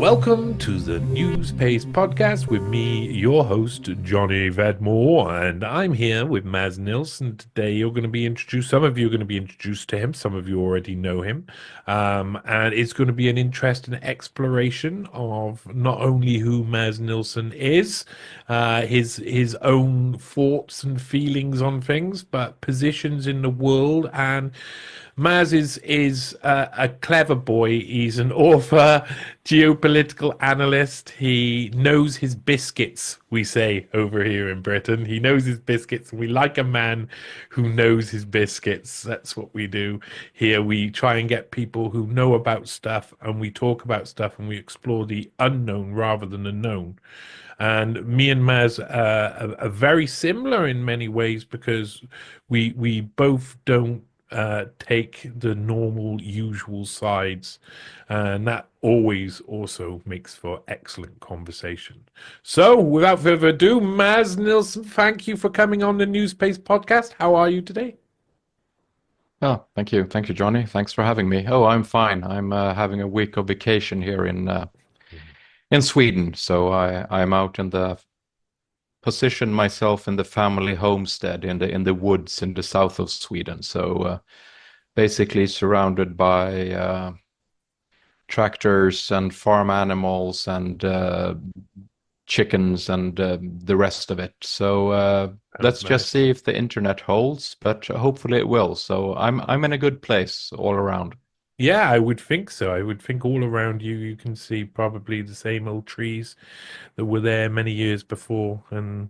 Welcome to the NEWSPASTE podcast with me, your host, Johnny Vedmore, and I'm here with Maz Nilsson. Today, you're going to be introduced, some of you are going to be introduced to him, some of you already know him, and it's going to be an interesting exploration of not only who Maz Nilsson is, his own thoughts and feelings on things, but positions in the world. And Maz is a clever boy. He's an author, geopolitical analyst. He knows his biscuits, we say over here in Britain. He knows his biscuits. We like a man who knows his biscuits. That's what we do here. We try and get people who know about stuff, and we talk about stuff, and we explore the unknown rather than the known. And me and Maz are very similar in many ways because we both don't take the normal, usual sides, and that always also makes for excellent conversation. So, without further ado, Maz Nilsson, thank you for coming on the NEWSPASTE podcast. How are you today? Oh, thank you. Thank you, Johnny. Thanks for having me. Oh, I'm fine. I'm having a week of vacation here in Sweden. So I'm out in the position myself in the family homestead in the woods in the south of Sweden. So basically surrounded by tractors and farm animals and chickens and the rest of it. So Oh, let's just nice. see if the internet holds, but hopefully it will. So I'm in a good place all around. Yeah, I would think so. I would think all around you, you can see probably the same old trees that were there many years before, and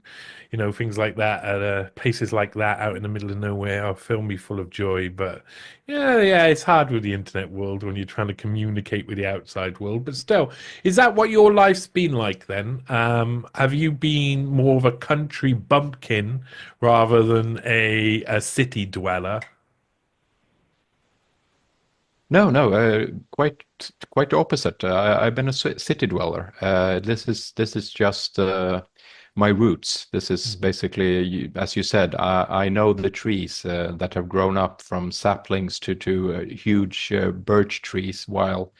things like that at places like that out in the middle of nowhere are fill me full of joy. But yeah, it's hard with the internet world when you're trying to communicate with the outside world. But still, is that what your life's been like then? Have you been more of a country bumpkin rather than a city dweller? No, no, quite the opposite. I've been a city dweller. This is just my roots. This is Mhm. basically, as you said, I know the trees that have grown up from saplings to huge birch trees while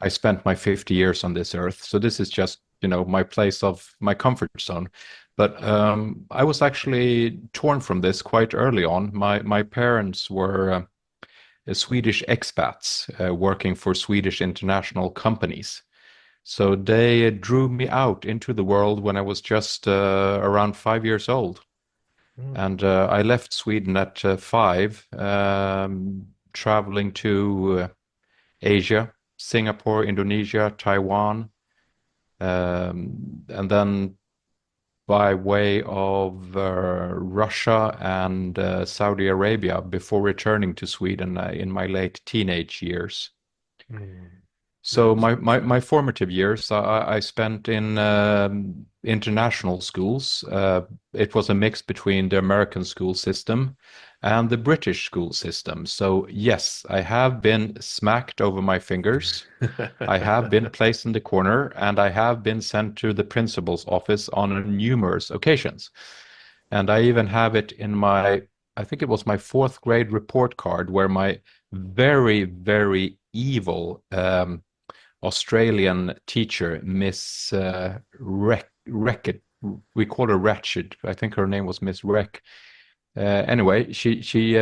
I spent my 50 years on this earth. So this is just, my place of my comfort zone. But I was actually torn from this quite early on. My parents were Swedish expats working for Swedish international companies. So they drew me out into the world when I was just around 5 years old. Mm. And I left Sweden at 5, traveling to Asia, Singapore, Indonesia, Taiwan, and then by way of Russia and Saudi Arabia before returning to Sweden in my late teenage years. Mm. So That's my formative years I spent in international schools. It was a mix between the American school system and the British school system. So yes, I have been smacked over my fingers. I have been placed in the corner, and I have been sent to the principal's office on numerous occasions. And I even have it in I think it was my fourth grade report card, where my very, very evil Australian teacher, Miss Reckett, we call her Ratchet. I think her name was Miss Reck. Anyway, she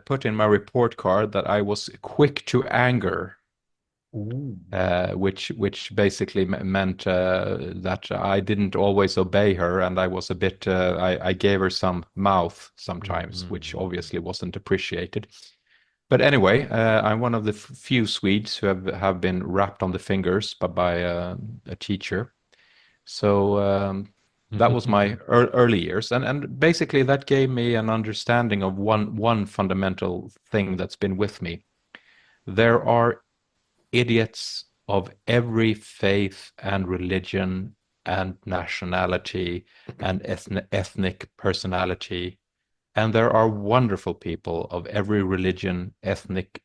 put in my report card that I was quick to anger, Ooh. which basically meant that I didn't always obey her, and I was a bit I gave her some mouth sometimes, which Mm. obviously wasn't appreciated. But anyway, I'm one of the few Swedes who have been rapped on the fingers by a teacher. So that was my early years, and basically that gave me an understanding of one fundamental thing that's been with me. There are idiots of every faith and religion and nationality and ethnic personality. And there are wonderful people of every religion, ethnic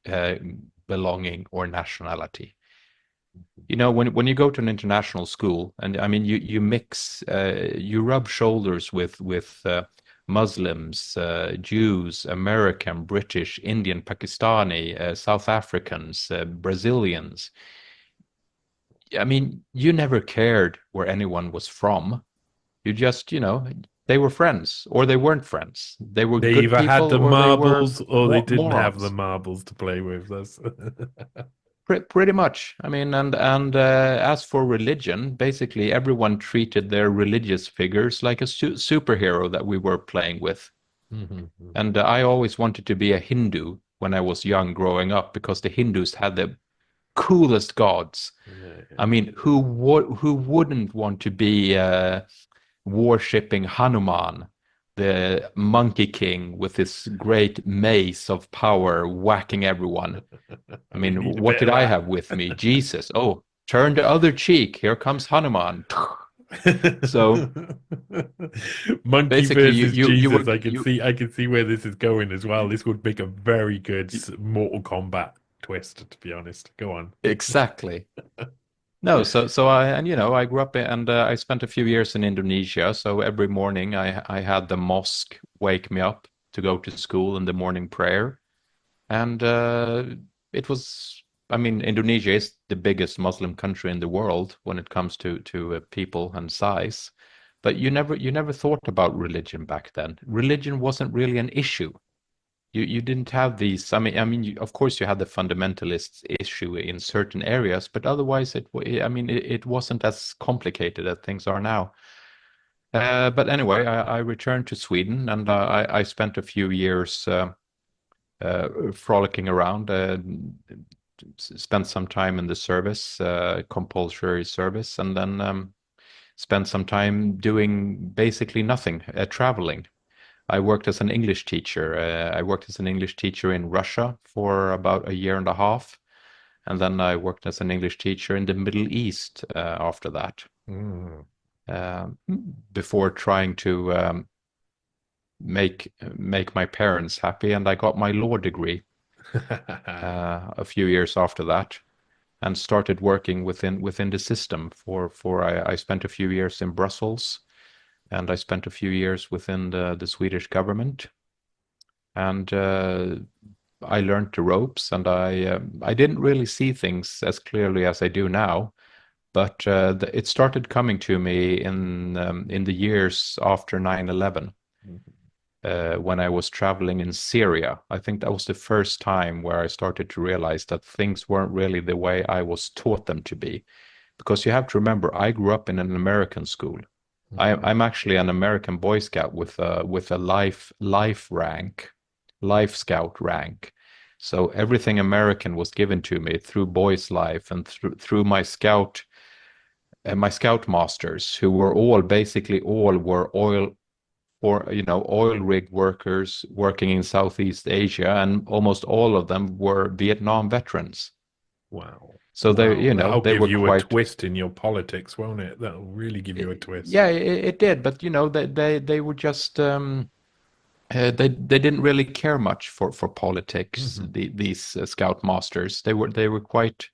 belonging, or nationality. When you go to an international school, and I mean, you mix, you rub shoulders with Muslims, Jews, American, British, Indian, Pakistani, South Africans, Brazilians. I mean, you never cared where anyone was from. You just, they were friends or they weren't friends. They were They good either had people the or they were marbles or they didn't have the morons. marbles to play with. That's Pretty much. I mean, and as for religion, basically everyone treated their religious figures like a superhero that we were playing with. Mhm, mhm. And I always wanted to be a Hindu when I was young growing up because the Hindus had the coolest gods. Yeah, I yeah. mean, who wouldn't want to be worshipping Hanuman, the Monkey King with his great mace of power whacking everyone? I We mean, need a what bit did of I that. have with me? Jesus. Oh, turn the other cheek. Here comes Hanuman. So Monkey basically, versus you Jesus. were I can see where this is going as well. This would make a very good you, Mortal Kombat twist, to be honest. Go on. exactly. No, so I grew up and I spent a few years in Indonesia. So every morning I had the mosque wake me up to go to school in the morning prayer, and it was. I mean, Indonesia is the biggest Muslim country in the world when it comes to people and size, but you never thought about religion back then. Religion wasn't really an issue. You didn't have these. I mean, of course, you had the fundamentalist issue in certain areas, but otherwise, it wasn't as complicated as things are now. But anyway, I returned to Sweden, and I spent a few years frolicking around. Spent some time in the service, compulsory service, and then spent some time doing basically nothing, traveling. I worked as an English teacher. I worked as an English teacher in Russia for about a year and a half, and then I worked as an English teacher in the Middle East after that, Mm. uh, before trying to make my parents happy, and I got my law degree a few years after that, and started working within the system. I spent a few years in Brussels, and I spent a few years within the Swedish government, and I learned the ropes, and I didn't really see things as clearly as I do now. But it started coming to me in the years after 9/11, when I was traveling in Syria. I think that was the first time where I started to realize that things weren't really the way I was taught them to be. Because you have to remember, I grew up in an American school. I'm actually an American Boy Scout with a life scout rank. So everything American was given to me through boys' life and through my scout masters, who were all were oil rig workers working in Southeast Asia, and almost all of them were Vietnam veterans. Wow. So they, Wow. That'll they give were you a quite. twist in your politics, won't it? That'll really give you a twist. Yeah, it did, but they were just they didn't really care much for politics. Hmm. These scout masters, they were quite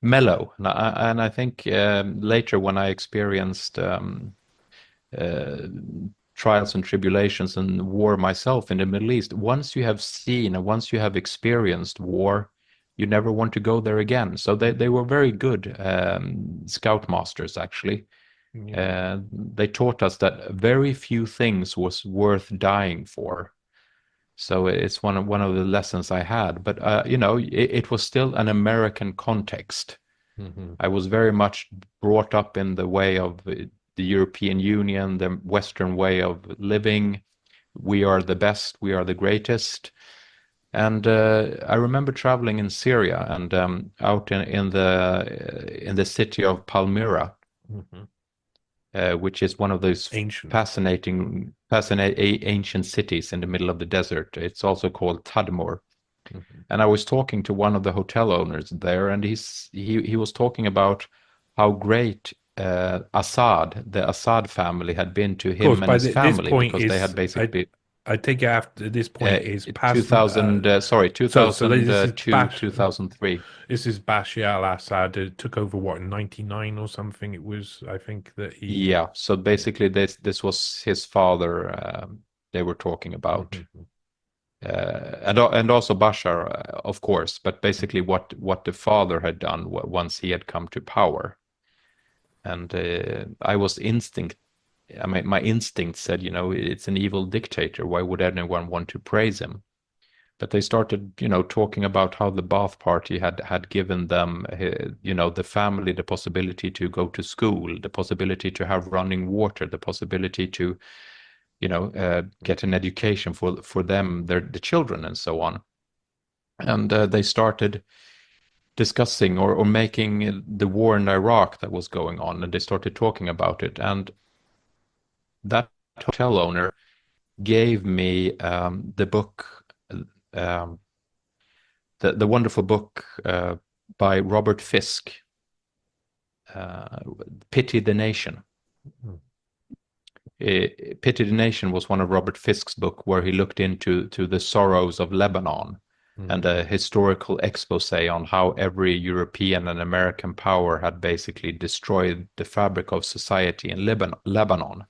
mellow, and I think later when I experienced uh, trials and tribulations and war myself in the Middle East, once you have seen and once you have experienced war, you never want to go there again. So they were very good scout masters, actually. Yeah. They taught us that very few things was worth dying for. So it's one of the lessons I had. But it was still an American context. Hmm. I was very much brought up in the way of the European Union, the Western way of living. We are the best, we are the greatest. And I remember traveling in Syria and out in the city of Palmyra, Hmm. which is one of those Ancient. fascinating ancient cities in the middle of the desert. It's also called Tadmor. Hmm. And I was talking to one of the hotel owners there, and he was talking about how great the Assad family had been to Of course, him and by his this family point because they is had basically I take it after this point is past. 2000 sorry So this is 2002 2003. This is Bashar al-Assad. It took over what in 99 or something. It was I think that he. Yeah, so basically this was his father they were talking about. Mhm. And also Bashar, of course, but basically what the father had done once he had come to power. And I was instinct. I mean, my instinct said, it's an evil dictator. Why would anyone want to praise him? But they started, talking about how the Baath Party had given them, the family, the possibility to go to school, the possibility to have running water, the possibility to, get an education for them, the children, and so on. And they started discussing or making the war in Iraq that was going on, and they started talking about it. And that hotel owner gave me the book, um, the wonderful book by Robert Fisk, uh, Pity the Nation. Mm. Pity the Nation was one of Robert Fisk's book where he looked into the sorrows of Lebanon and a historical expose on how every European and American power had basically destroyed the fabric of society in Lebanon.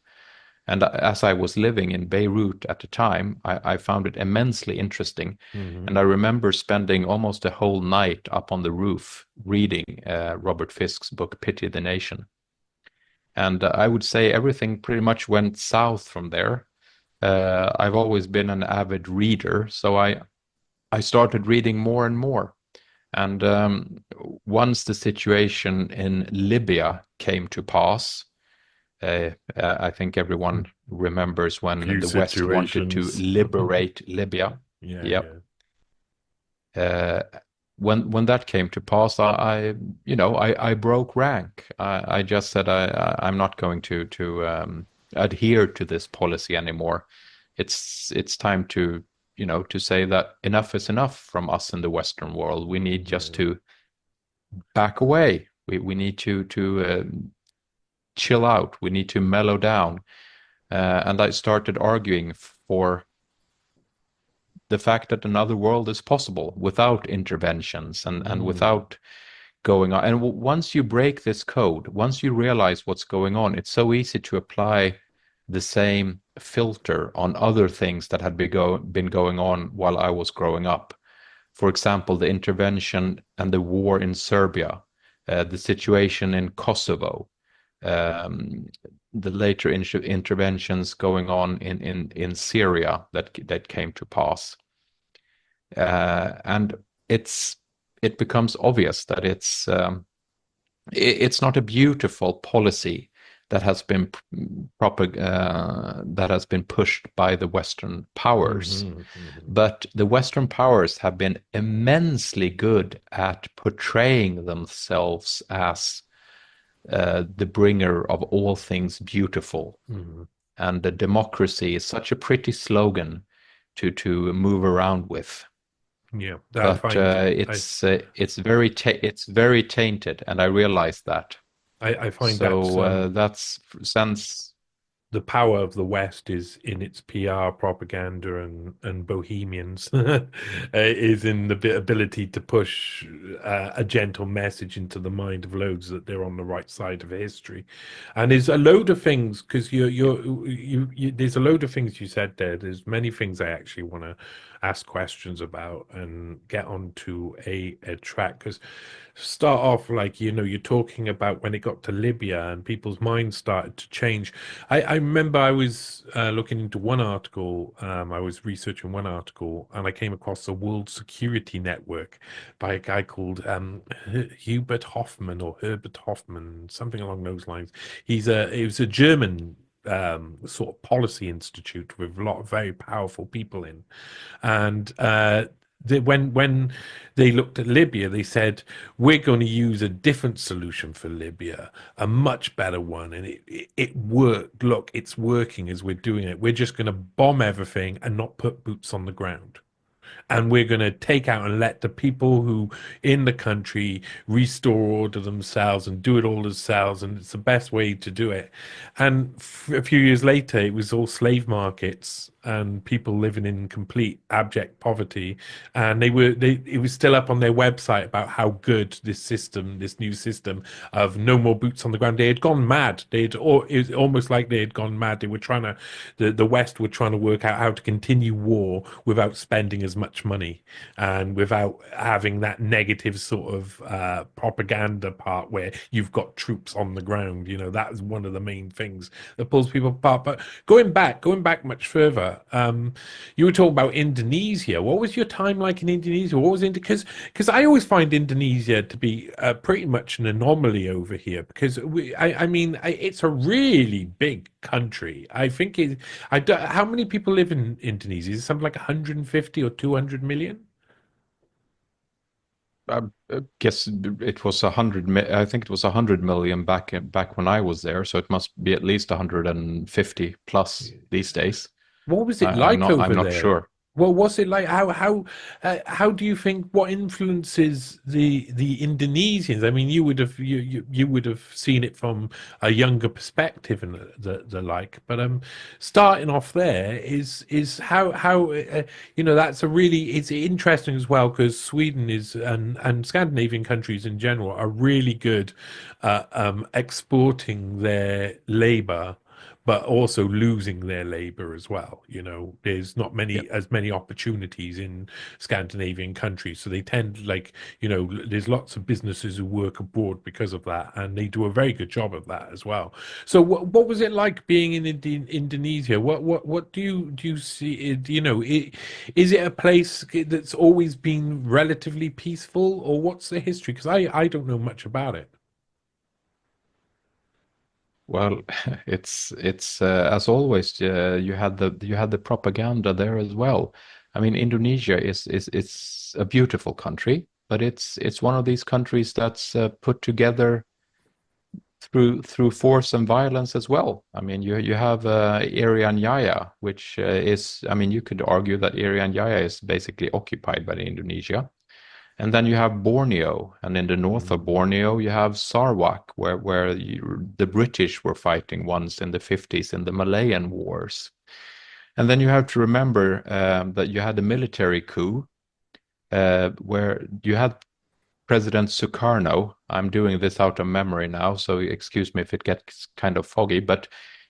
And as I was living in Beirut at the time, I found it immensely interesting. Mm-hmm. And I remember spending almost a whole night up on the roof reading Robert Fisk's book, Pity the Nation. And I would say everything pretty much went south from there. I've always been an avid reader, so I started reading more and more. And once the situation in Libya came to pass, I think everyone remembers when Few the West wanted to situations. liberate Libya. Yeah, Yep. yeah. When that came to pass, I broke rank. I just said I'm not going to adhere to this policy anymore. It's time to say that enough is enough from us in the Western world. We need just Yeah. to back away. We need to chill out. We need to mellow down. And I started arguing for the fact that another world is possible without interventions and Mm. without going on. And once you break this code, once you realize what's going on, it's so easy to apply the same filter on other things that had been going on while I was growing up. For example, the intervention and the war in Serbia, the situation in Kosovo, um, the later interventions going on in Syria that came to pass. And it becomes obvious that it's not a beautiful policy that has been that has been pushed by the Western powers. Mm-hmm. Mm-hmm. But the Western powers have been immensely good at portraying themselves as the bringer of all things beautiful. Mm-hmm. And the democracy is such a pretty slogan to move around with. Yeah, I But find it's very tainted, and I realize that. I find that's So that's since the power of the West is in its PR propaganda and bohemians is in the ability to push a gentle message into the mind of loads that they're on the right side of history, and there's a load of things because there's a load of things you said there. There's many things I actually want to ask questions about and get onto a track because start off like you're talking about when it got to Libya and people's minds started to change. I remember I was looking into one article. I was researching one article, and I came across the World Security Network by a guy called Hubert Hoffman or Herbert Hoffman, something along those lines. He was a German sort of policy institute with a lot of very powerful people in, and when they looked at Libya, they said we're going to use a different solution for Libya, a much better one, and it worked. Look, it's working as we're doing it. We're just going to bomb everything and not put boots on the ground. And we're going to take out and let the people who in the country restore order themselves and do it all themselves. And it's the best way to do it. And a few years later, it was all slave markets and people living in complete abject poverty, and it was still up on their website about how good this new system of no more boots on the ground. They had gone mad. It was almost like they had gone mad. They were trying to the West were trying to work out how to continue war without spending as much money and without having that negative sort of propaganda part where you've got troops on the ground. You know, that is one of the main things that pulls people apart. But going back much further, you were talking about Indonesia. What was your time like in Indonesia? What was because I always find Indonesia to be pretty much an anomaly over here because I mean, it's a really big country. I think how many people live in Indonesia? Is it something like 150 or 200 million? I guess it was 100. I think it was 100 million back when I was there. So it must be at least 150 plus these days. What was it like I'm over not there? sure. Well, what's it like? How do you think what influences the Indonesians? I mean, you would have seen it from a younger perspective and the like. But starting off there is how you know that's a really it's interesting as well because Sweden is and Scandinavian countries in general are really good exporting their labor but also losing their labor as well. You know, there's not Yeah. many opportunities in Scandinavian countries, so they tend like you know, there's lots of businesses who work abroad because of that, and they do a very good job of that as well. So, what was it like being in Indonesia? What do you see? You know, is it a place that's always been relatively peaceful, or what's the history? Because I don't know much about it. Well, it's as always. You had the propaganda there as well. I mean, Indonesia is it's a beautiful country, but it's one of these countries that's put together through force and violence as well. I mean, you have Irian Jaya, which is, I mean, you could argue that Irian Jaya is basically occupied by Indonesia. And then you have Borneo, and in the north of Mm. Borneo, you have Sarawak, where the British were fighting once in the 50s in the Malayan Wars. And then you have to remember that you had a military coup where you had President Sukarno. I'm doing this out of memory now, so excuse me if it gets kind of foggy, but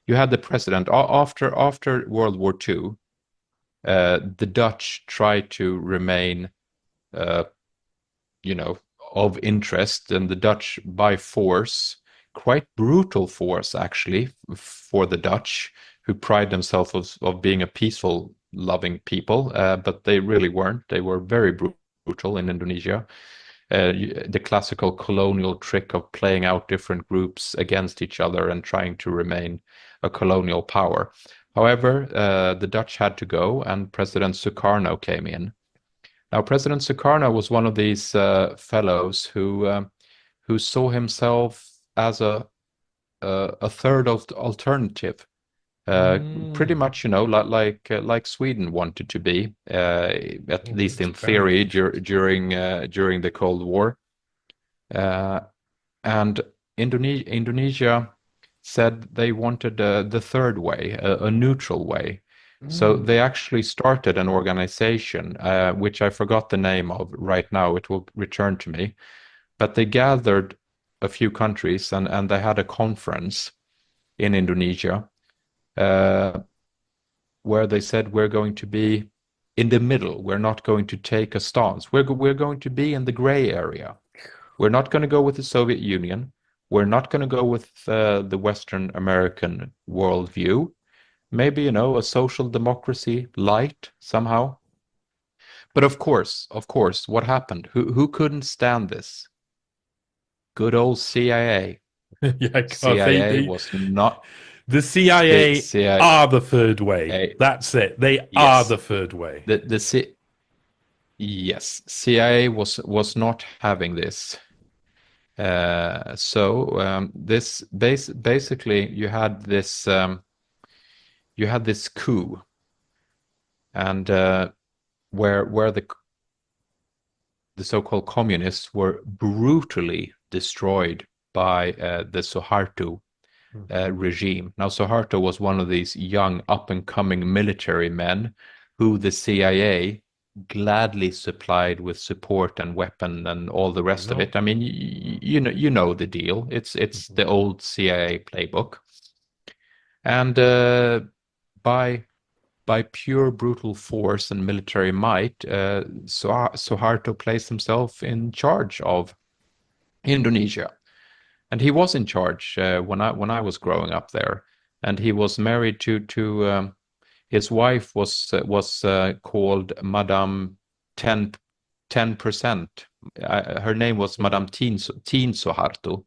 you had the president after World War II. The Dutch tried to remain uh, you know, of interest, and the Dutch by force, quite brutal force actually, for the Dutch, who pride themselves of being a peaceful, loving people, but they really weren't. They were very brutal in Indonesia. The classical colonial trick of playing out different groups against each other and trying to remain a colonial power. However, the Dutch had to go, and President Sukarno came in. Now, President Sukarno was one of these fellows who saw himself as a third alternative, pretty Mm. much, you know, like Sweden wanted to be, at Oh, least that's in very theory, interesting. during the Cold War. Uh, and Indonesia said they wanted the third way, a neutral way. So Mm. they actually started an organization, which I forgot the name of right now. It will return to me. But they gathered a few countries, and they had a conference in Indonesia, uh, where they said we're going to be in the middle. We're not going to take a stance. We're going to be in the gray area. We're not going to go with the Soviet Union. We're not going to go with the Western American worldview. Maybe, you know, a social democracy light somehow. But of course, what happened? Who couldn't stand this? Good old CIA. Yeah, God, CIA was not the the CIA are the third way. CIA. That's it. They are Yes, the third way. the C, yes, CIA was not having this. This basically you had this coup, and where the so-called communists were brutally destroyed by the Suharto, Mhm. regime. Now, Suharto was one of these young, up-and-coming military men who the CIA gladly supplied with support and weapon and all the I rest of know. it. I mean, you know the deal. It's Mhm. the old CIA playbook, and by by pure brutal force and military might, Suharto placed himself in charge of Indonesia. And he was in charge when I was growing up there, and he was married to his wife was called Madame 10%. Her name was Madame Teen Suharto,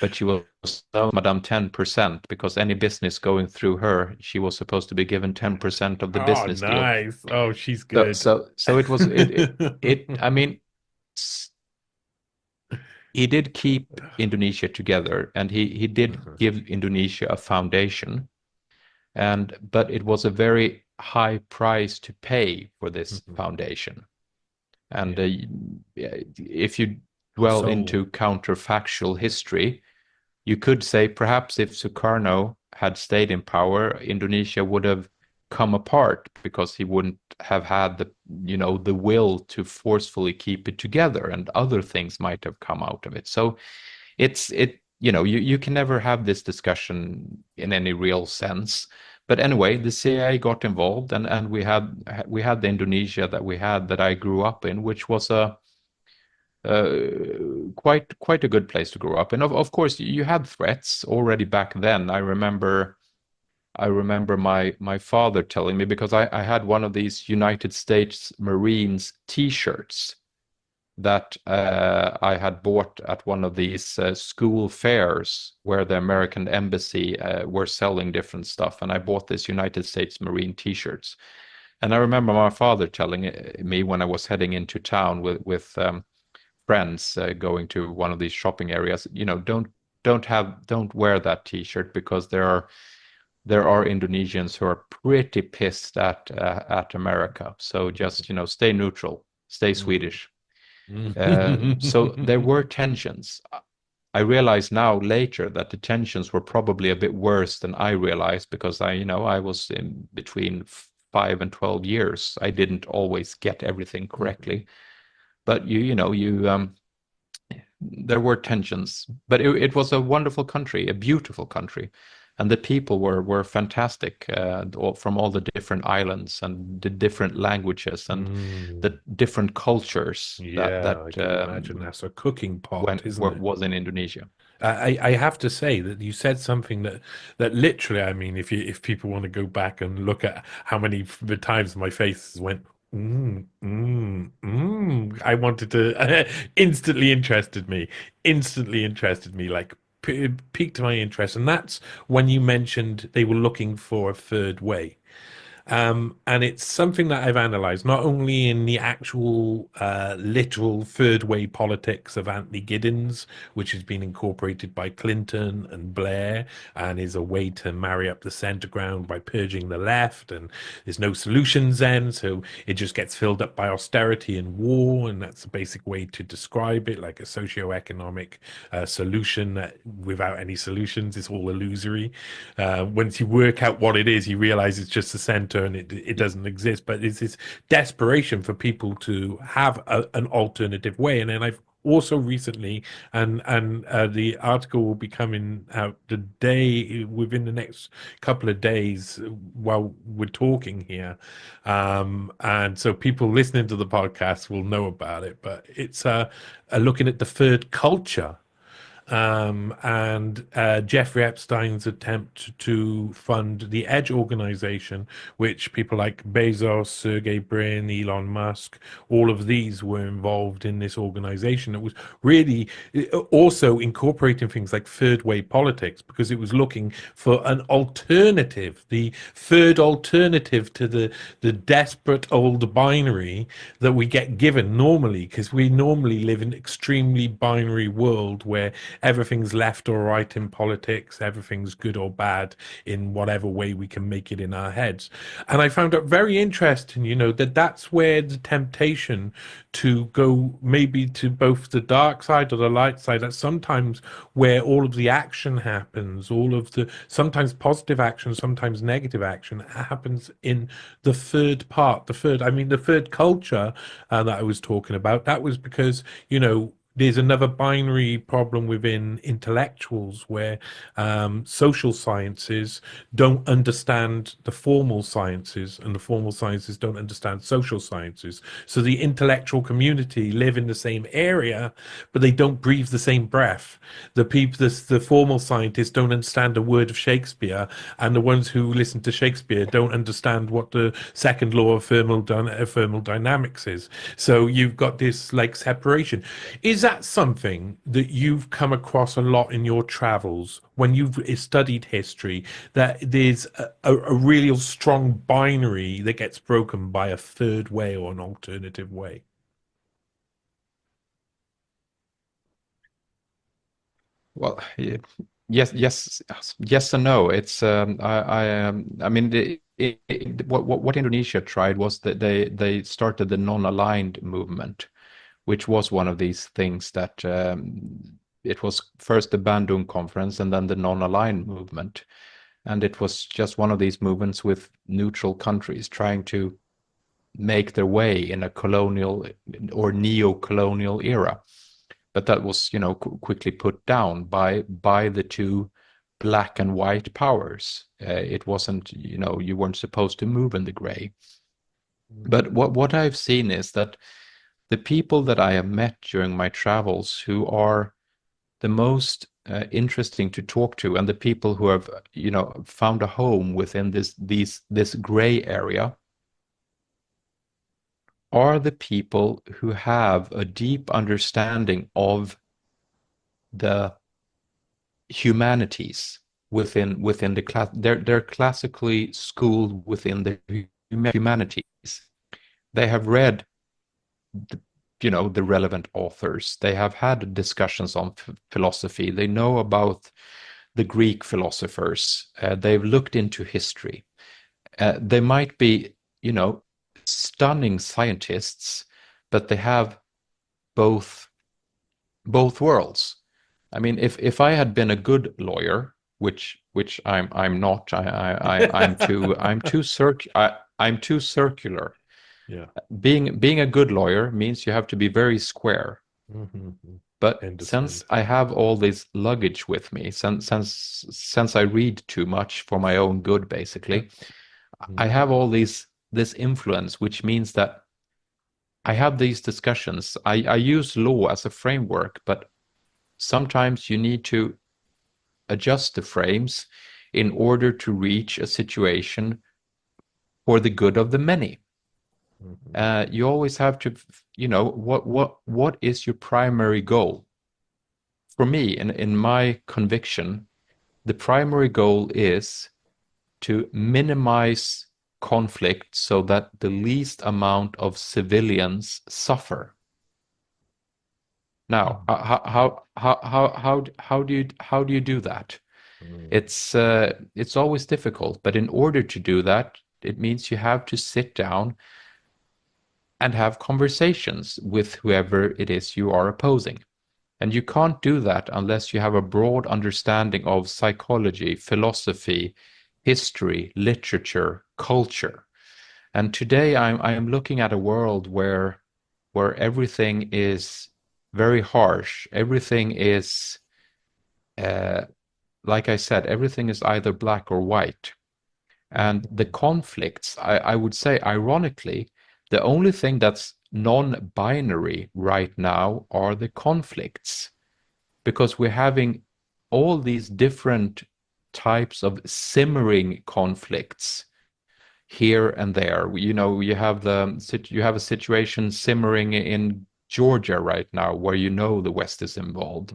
but she was known Madame 10% because any business going through her, she was supposed to be given 10% of the Oh, business deal. nice. Oh, she's So good. so so it was it I mean he did keep Indonesia together, and he did Uh-huh. give Indonesia a foundation, and but it was a very high price to pay for this Mhm. foundation. And Yeah. if you dwell So, into counterfactual history, you could say perhaps if Sukarno had stayed in power, Indonesia would have come apart because he wouldn't have had the will to forcefully keep it together, and other things might have come out of it. So you can never have this discussion in any real sense. But anyway, the CIA got involved, and we had the Indonesia that we had, that I grew up in, which was a quite a good place to grow up. And of course, you had threats already back then. I remember my father telling me, because I had one of these United States Marines T-shirts that I had bought at one of these school fairs where the American embassy were selling different stuff, and I bought this United States Marine T-shirts. And I remember my father telling me when I was heading into town with friends, going to one of these shopping areas, don't wear that T-shirt, because there are Indonesians who are pretty pissed at America. So just stay neutral, stay mhm. Swedish. So there were tensions. I realize now later that the tensions were probably a bit worse than I realized, because I was in between 5 and 12 years. I didn't always get everything Mhm. correctly, but there were tensions. But it was a wonderful country, a beautiful country, and the people were fantastic, from all the different islands and the different languages and Mm. the different cultures that Yeah, I that can imagine that's a cooking pot, when isn't it? was in Indonesia. I have to say that you said something that literally, I mean, if people want to go back and look at how many the times my face went, I wanted to instantly interested me, like piqued my interest, and that's when you mentioned they were looking for a third way. And it's something that I've analyzed not only in the actual literal third way politics of Anthony Giddens, which has been incorporated by Clinton and Blair and is a way to marry up the center ground by purging the left. And there's no solutions then. So it just gets filled up by austerity and war. And that's a basic way to describe it, like a socio-economic solution that without any solutions is all illusory. Once you work out what it is, you realize it's just the center and it doesn't exist. But it's this desperation for people to have an alternative way. And then I've also recently, and the article will be coming out the day within the next couple of days while we're talking here, and so people listening to the podcast will know about it. But it's looking at the third culture, and Jeffrey Epstein's attempt to fund the Edge organization, which people like Bezos, Sergey Brin, Elon Musk, all of these were involved in this organization. It was really also incorporating things like third way politics because it was looking for an alternative, the third alternative to the desperate old binary that we get given normally, because we normally live in an extremely binary world where everything's left or right in politics, everything's good or bad in whatever way we can make it in our heads. And I found it very interesting, that that's where the temptation to go maybe to both the dark side or the light side, that's sometimes where all of the action happens, all of the sometimes positive action, sometimes negative action happens in the third part, the third culture that I was talking about. That was because, there's another binary problem within intellectuals where social sciences don't understand the formal sciences and the formal sciences don't understand social sciences. So the intellectual community live in the same area, but they don't breathe the same breath. The formal scientists don't understand a word of Shakespeare, and the ones who listen to Shakespeare don't understand what the second law of thermodynamics is. So you've got this like separation. Is that something that you've come across a lot in your travels when you've studied history, that there's a real strong binary that gets broken by a third way or an alternative way? Well, yes and no. It's I mean, what Indonesia tried was that they started the non-aligned movement, which was one of these things that it was first the Bandung conference and then the non-aligned movement, and it was just one of these movements with neutral countries trying to make their way in a colonial or neo-colonial era. But that was, quickly put down by the two black and white powers. It wasn't, you weren't supposed to move in the gray. But what I've seen is that the people that I have met during my travels who are the most interesting to talk to, and the people who have, found a home within this gray area, are the people who have a deep understanding of the humanities within the class. They're classically schooled within the humanities. They have read the relevant authors. They have had discussions on philosophy. They know about the Greek philosophers. They've looked into history. They might be, stunning scientists, but they have both worlds. I mean, if I had been a good lawyer, which I'm not, I'm too circular. Yeah. Being a good lawyer means you have to be very square. Mm-hmm. But I understand. since I have all this luggage with me, since I read too much for my own good, basically, I have all this influence, which means that I have these discussions. I use law as a framework, but sometimes you need to adjust the frames in order to reach a situation for the good of the many. You always have to, what is your primary goal? For me, in my conviction, the primary goal is to minimize conflict so that the least amount of civilians suffer. Now, how do you do that? It's always difficult, but in order to do that, it means you have to sit down and have conversations with whoever it is you are opposing. And you can't do that unless you have a broad understanding of psychology, philosophy, history, literature, culture. And today I'm looking at a world where everything is very harsh. Everything is, like I said, everything is either black or white. And the conflicts, I would say, ironically, the only thing that's non-binary right now are the conflicts, because we're having all these different types of simmering conflicts here and there. You have a situation simmering in Georgia right now where the West is involved.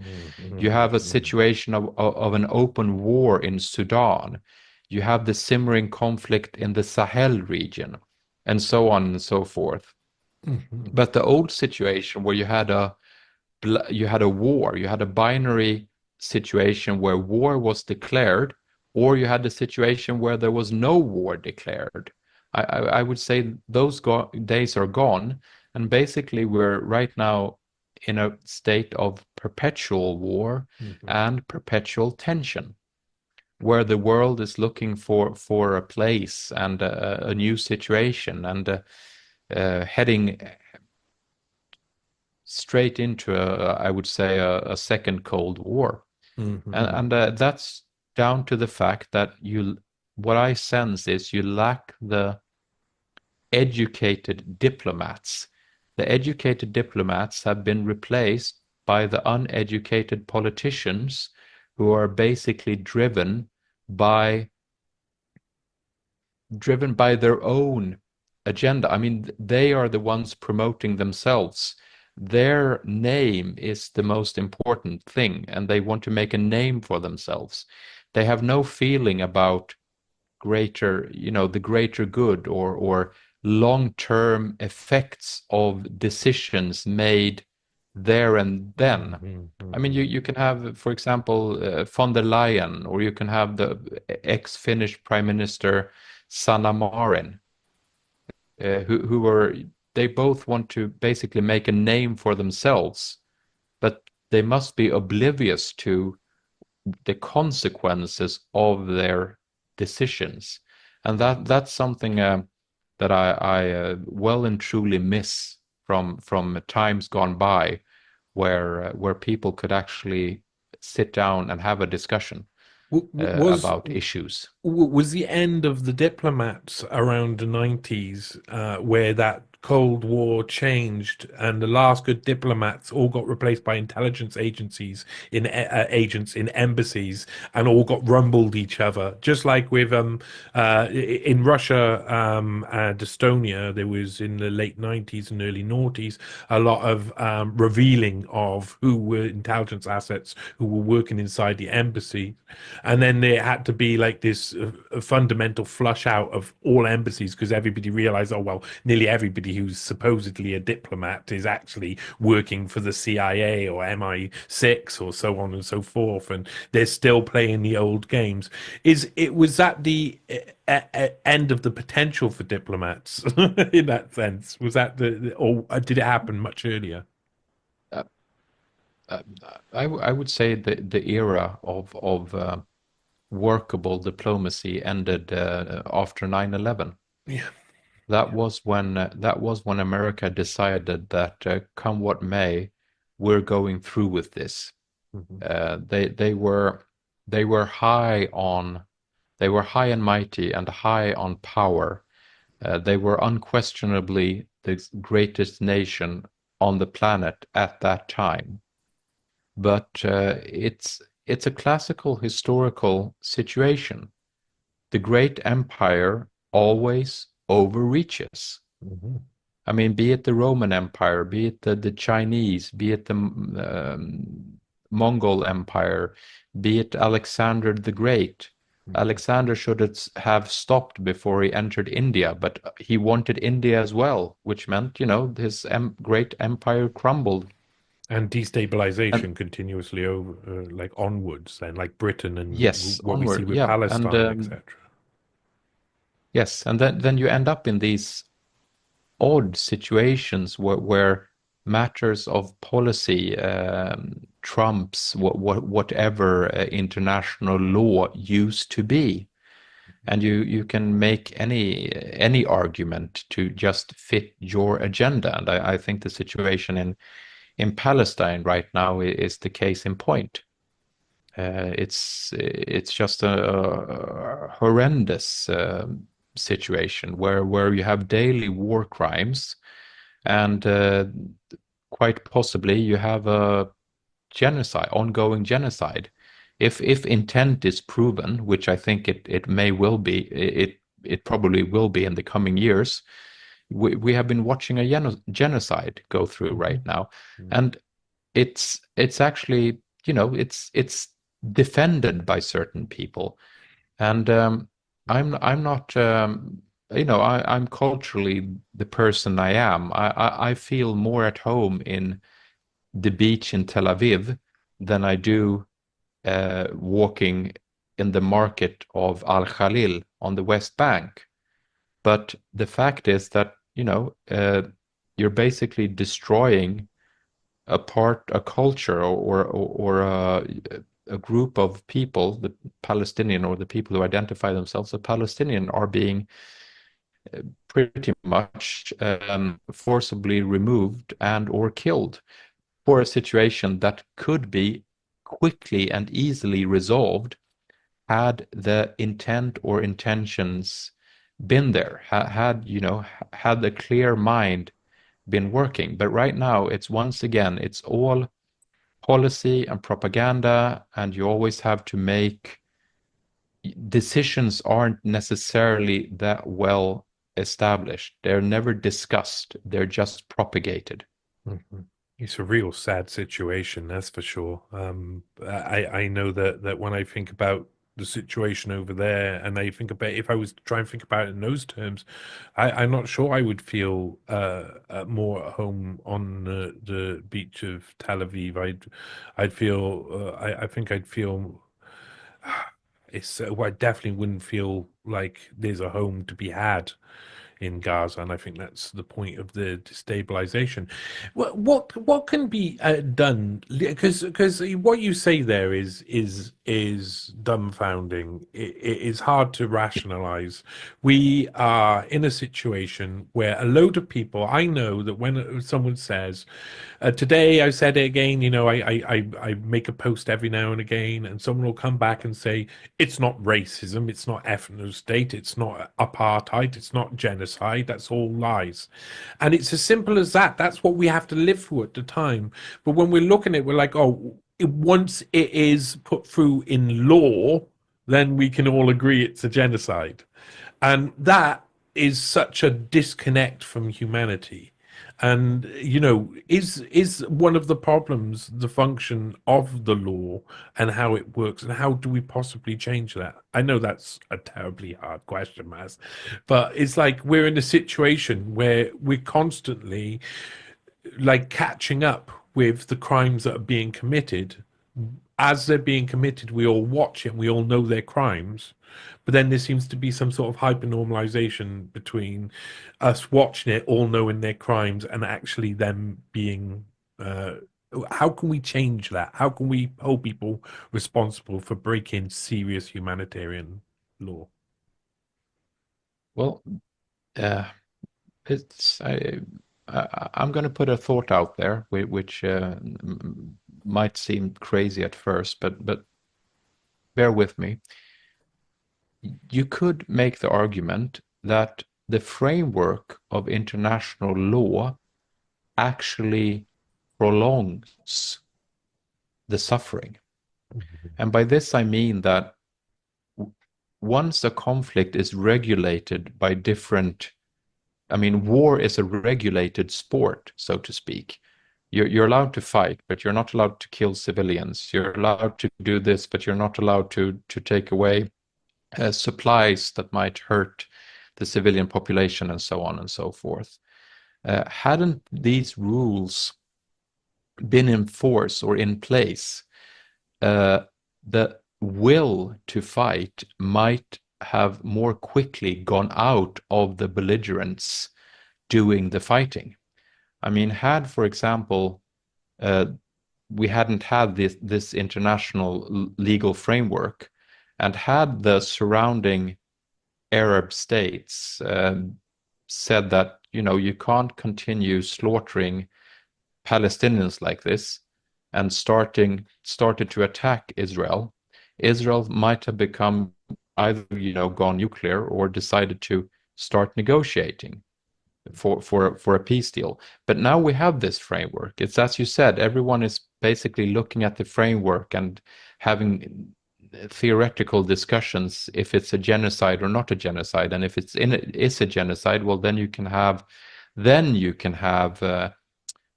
You have a situation of an open war in Sudan. You have the simmering conflict in the Sahel region, and so on and so forth. But the old situation where you had a war, you had a binary situation where war was declared, or you had the situation where there was no war declared. I would say those days are gone, and basically we're right now in a state of perpetual war Mhm. and perpetual tension, where the world is looking for a place and a new situation, and heading straight into I would say, a second Cold War. Mhm. And that's down to the fact that what I sense is you lack the educated diplomats. The educated diplomats have been replaced by the uneducated politicians who are basically by driven by their own agenda. I mean, they are the ones promoting themselves. Their name is the most important thing, and they want to make a name for themselves. They have no feeling about the greater good, or long-term effects of decisions made there and then. Mhm. I mean, Mhm. you can have, for example, von der Leyen, or you can have the ex-Finnish Prime Minister Sanna Marin, who are they both want to basically make a name for themselves, but they must be oblivious to the consequences of their decisions, and that's something that I well and truly miss from times gone by, where people could actually sit down and have a discussion Was about issues. was the end of the diplomats around the 90s, where that Cold War changed and the last good diplomats all got replaced by intelligence agencies in agents in embassies and all got rumbled each other, just like with in Russia and Estonia. There was in the late 90s and early noughties a lot of revealing of who were intelligence assets who were working inside the embassy, and then there had to be like this fundamental flush out of all embassies because everybody realized, oh well, nearly everybody who's supposedly a diplomat is actually working for the CIA or MI6 or so on and so forth, and they're still playing the old games. Was that the end of the potential for diplomats in that sense? Was that or did it happen much earlier? Uh, uh, I would say the era of workable diplomacy ended after 9/11. Yeah. That Yeah. was when America decided that come what may, we're going through with this. Mhm. They were high on they were high and mighty and high on power. They were unquestionably the greatest nation on the planet at that time. But it's a classical historical situation. The great empire always overreaches. Mhm. I mean, be it the Roman Empire, be it the Chinese, be it the Mongol Empire, be it Alexander the Great. Mhm. Alexander should have stopped before he entered India, but he wanted India as well, which meant, his great empire crumbled. And And destabilization continuously over, like onwards, and like Britain and yes, what we see onward, with yeah, and Palestine, etc. yes, and then you end up in these odd situations where matters of policy trumps whatever international law used to be, and you can make any argument to just fit your agenda. And I think the situation in Palestine right now is the case in point. It's just a horrendous situation where you have daily war crimes, and quite possibly you have a ongoing genocide. If intent is proven, which I think it may will be, it probably will be in the coming years. We have been watching a genocide go through right Mhm. now, Mhm. and it's actually, it's defended by certain people, and I'm not, I'm culturally the person I am. I feel more at home in the beach in Tel Aviv than I do walking in the market of Al Khalil on the West Bank. But the fact is that, you're basically destroying a culture or a group of people, the Palestinian or the people who identify themselves as Palestinian, are being pretty much forcibly removed and or killed for a situation that could be quickly and easily resolved had the intent or intentions been there, had the clear mind been working. But right now, it's once again, it's all policy and propaganda, and you always have to make decisions aren't necessarily that well established. They're never discussed, they're just propagated. Mhm. It's a real sad situation, that's for sure. I know that when I think about the situation over there, and I think about if I was to try and think about it in those terms, I'm not sure I would feel more at home on the beach of Tel Aviv. I'd feel I think I'd feel well, I definitely wouldn't feel like there's a home to be had in Gaza, and I think that's the point of the destabilization. What can be done? Because what you say there is dumbfounding. It is hard to rationalize. We are in a situation where a load of people. I know that when someone says, today I said it again. I make a post every now and again, and someone will come back and say it's not racism, it's not ethno state, it's not apartheid, it's not genocide. That's all lies, and it's as simple as that. That's what we have to live through at the time. But when we're looking at it, we're like, oh, once it is put through in law, then we can all agree it's a genocide, and that is such a disconnect from humanity. And is one of the problems the function of the law and how it works, and how do we possibly change that? I know that's a terribly hard question, Maz, but it's like we're in a situation where we're constantly like catching up with the crimes that are being committed. As they're being committed, we all watch it and we all know they're crimes. But then there seems to be some sort of hyper-normalization between us watching it, all knowing their crimes, and actually them being. How can we change that? How can we hold people responsible for breaking serious humanitarian law? Well, uh, it's I'm going to put a thought out there, which might seem crazy at first, but bear with me. You could make the argument that the framework of international law actually prolongs the suffering. And by this I mean that once a conflict is regulated by different, I mean, war is a regulated sport, so to speak. You're allowed to fight, but you're not allowed to kill civilians. You're allowed to do this, but you're not allowed to take away supplies that might hurt the civilian population, and so on and so forth. Hadn't these rules been in force or in place, the will to fight might have more quickly gone out of the belligerents doing the fighting. I mean, had, for example, we hadn't had this international legal framework, and had the surrounding Arab states said that, you can't continue slaughtering Palestinians like this, and started to attack Israel, Israel might have become either, gone nuclear or decided to start negotiating for a peace deal. But now we have this framework. It's as you said, everyone is basically looking at the framework and having theoretical discussions if it's a genocide or not a genocide. And if is a genocide, well, then you can have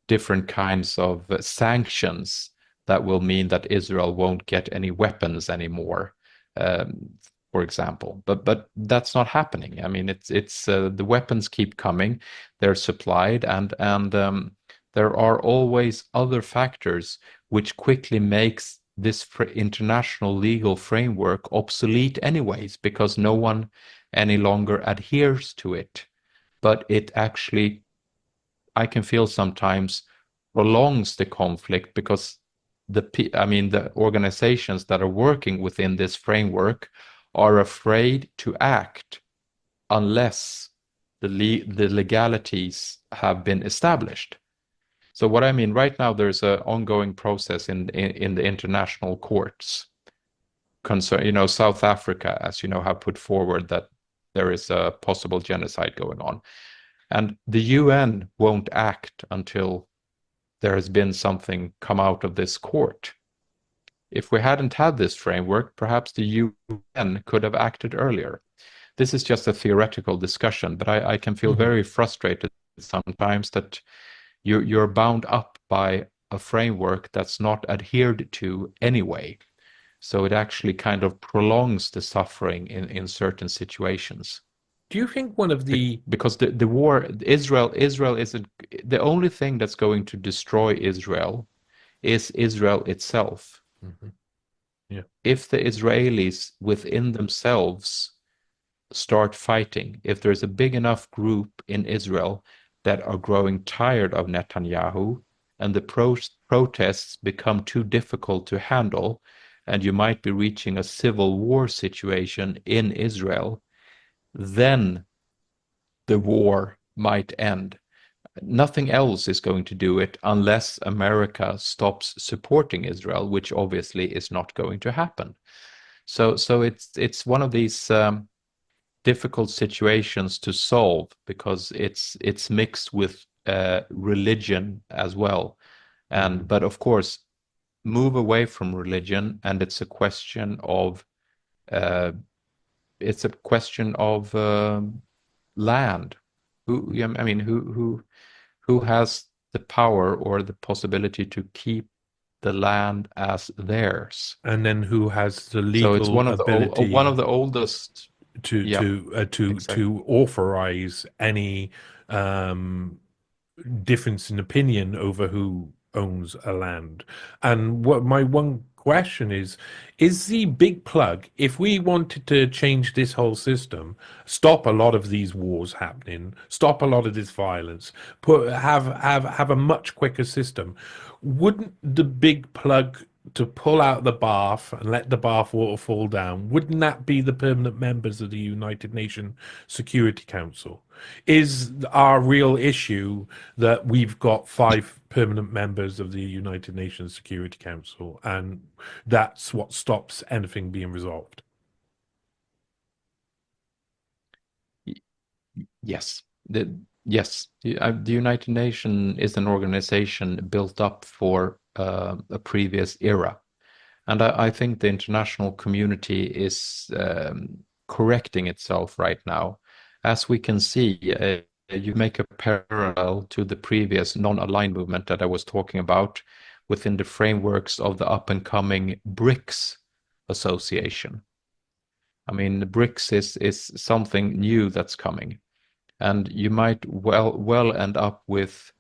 different kinds of sanctions that will mean that Israel won't get any weapons anymore, um, for example. But that's not happening. I mean, it's the weapons keep coming, they're supplied, and there are always other factors which quickly makes this international legal framework obsolete anyways, because no one any longer adheres to it. But it actually, I can feel sometimes, prolongs the conflict, because the organizations that are working within this framework are afraid to act unless the legalities have been established. So what I mean, right now there's an ongoing process in the international courts concern, South Africa, as you know, have put forward that there is a possible genocide going on. And the UN won't act until there has been something come out of this court. If we hadn't had this framework, perhaps the UN could have acted earlier. This is just a theoretical discussion, but I can feel very frustrated sometimes that you're bound up by a framework that's not adhered to anyway. So it actually kind of prolongs the suffering in certain situations. Do you think one of the Because the war, Israel isn't the only thing that's going to destroy Israel is Israel itself. Mhm. Yeah. If the Israelis within themselves start fighting, if there's a big enough group in Israel that are growing tired of Netanyahu, and the protests become too difficult to handle, and you might be reaching a civil war situation in Israel, then the war might end. Nothing else is going to do it unless America stops supporting Israel, which obviously is not going to happen. So it's one of these difficult situations to solve, because it's mixed with religion as well. And but of course, move away from religion, and uh, it's a question of land. Who has the power or the possibility to keep the land as theirs? And then who has the So it's legal one of ability the oldest. to Yeah, to uh, to exactly. to authorize any um, difference in opinion over who owns a land. And what my one question is the big plug, if we wanted to change this whole system, stop a lot of these wars happening, stop a lot of this violence, have a much quicker system, wouldn't the big plug to pull out the bath and let the bath water fall down, wouldn't that be the permanent members of the United Nations Security Council? Is our real issue that we've got five permanent members of the United Nations Security Council, and that's what stops anything being resolved? Yes. The United Nations is an organization built up for a previous era. And I think the international community is correcting itself right now. As we can see, you make a parallel to the previous non-aligned movement that I was talking about within the frameworks of the up-and-coming BRICS association. I mean, the BRICS is something new that's coming, and you might well end up with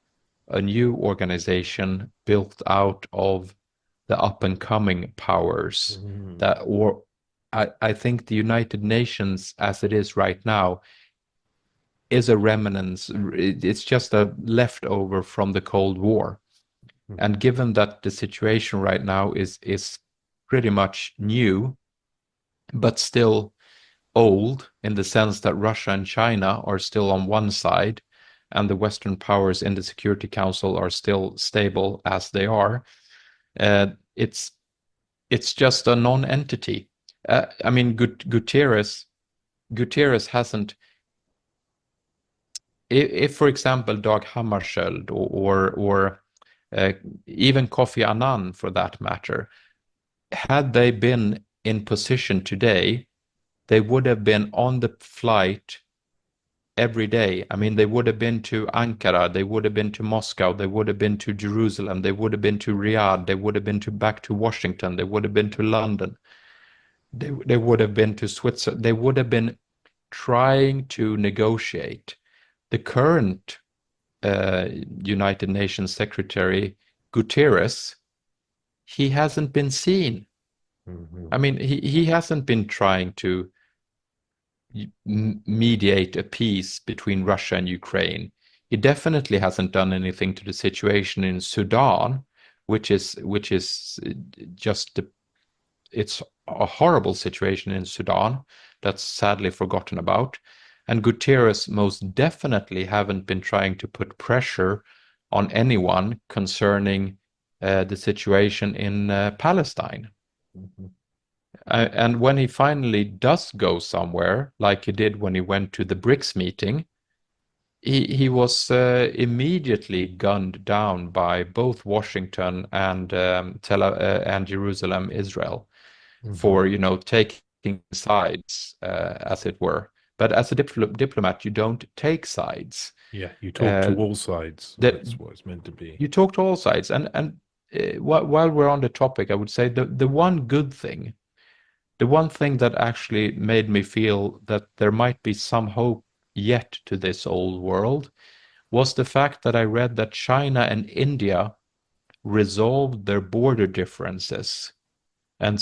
a new organization built out of the up and coming powers Mm. that or I think the United Nations as it is right now is a remnant. It's just a leftover from the Cold War. And given that the situation right now is pretty much new, but still old in the sense that Russia and China are still on one side, and the Western powers in the Security Council are still stable as they are, uh, it's just a non-entity. I mean, Guterres hasn't. If, for example, Dag Hammarskjöld or even Kofi Annan, for that matter, had they been in position today, they would have been on the flight every day. I mean, they would have been to Ankara, they would have been to Moscow, they would have been to Jerusalem, they would have been to Riyadh, they would have been to back to Washington, they would have been to London, they would have been to Switzerland, they would have been trying to negotiate. The current United Nations Secretary Guterres he hasn't been seen. Hmm. I mean, he hasn't been trying to mediate a peace between Russia and Ukraine. He definitely hasn't done anything to the situation in Sudan, which is just it's a horrible situation in Sudan that's sadly forgotten about. And Guterres most definitely haven't been trying to put pressure on anyone concerning the situation in Palestine. Hmm. And when he finally does go somewhere, like he did when he went to the BRICS meeting, he was immediately gunned down by both Washington and and Jerusalem, Israel, Hmm. for taking sides, as it were. But as a diplomat, you don't take sides. Yeah, you talk Uh, to all sides. that That's what it's meant to be. you talk to all sides, and while we're on the topic, I would say the one good thing. The one thing that actually made me feel that there might be some hope yet to this old world was the fact that I read that China and India resolved their border differences and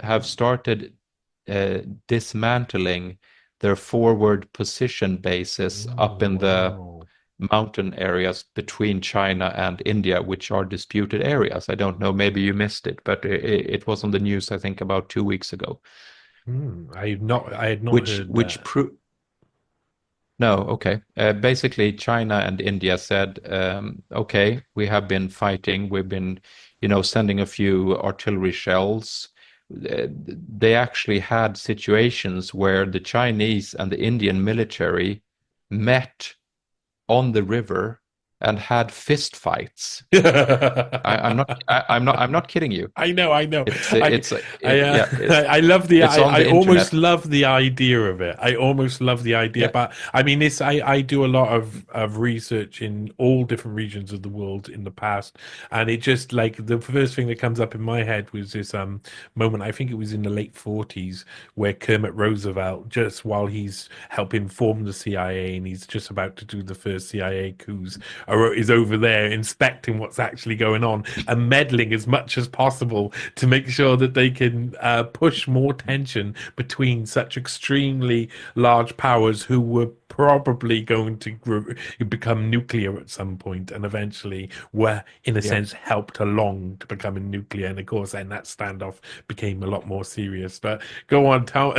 have started uh, dismantling their forward position bases up Oh, in the wow. mountain areas between China and India, which are disputed areas. I don't know, maybe you missed it, but it was on the news, I think, about 2 weeks ago. I had not which heard which that. pro No, okay. Basically, China and India said, okay, we have been fighting. We've been, sending a few artillery shells. They actually had situations where the Chinese and the Indian military met on the river and had fist fights. I'm not kidding you. I know, I know. It's I, it's yeah, I love the. it's on I the almost internet. love the idea of it. I almost love the idea, Yeah, but I mean, this. I do a lot of research in all different regions of the world in the past, and it just like the first thing that comes up in my head was this moment. I think it was in the late 40s where Kermit Roosevelt, just while he's helping form the CIA and he's just about to do the first CIA coups, is over there inspecting what's actually going on and meddling as much as possible to make sure that they can push more tension between such extremely large powers who were probably going to become nuclear at some point and eventually were, in a yeah. sense, helped along to becoming nuclear. And of course, then that standoff became a lot more serious. But go on, tell.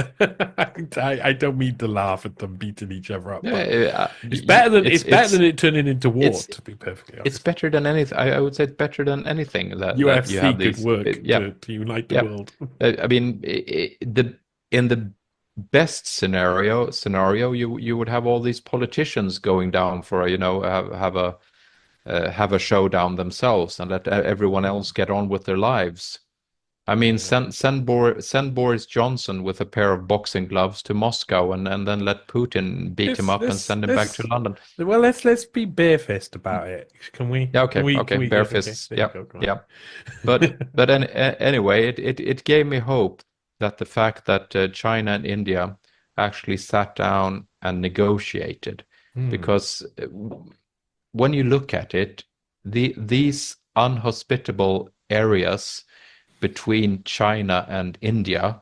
I don't mean to laugh at them beating each other up, but it's better than it turning into war, it's to be perfectly it's honest. better than anything. I would say it's better than anything that you UFC have could these. work Yeah, to unite the yeah. world. I mean, in the best scenario, you would have all these politicians going down for have a showdown themselves and let everyone else get on with their lives. I mean, Yeah. send Boris Johnson with a pair of boxing gloves to Moscow and then let Putin beat him Let's up and let's send him back to let's London. well let's be barefaced about it. Can we? Yeah, Can okay, we? Can okay, we? bare Yeah. Okay. fists. There you Yeah, go. Go yeah. But anyway, it gave me hope that the fact that China and India actually sat down and negotiated, on. because when you look at it, these unhospitable areas between China and India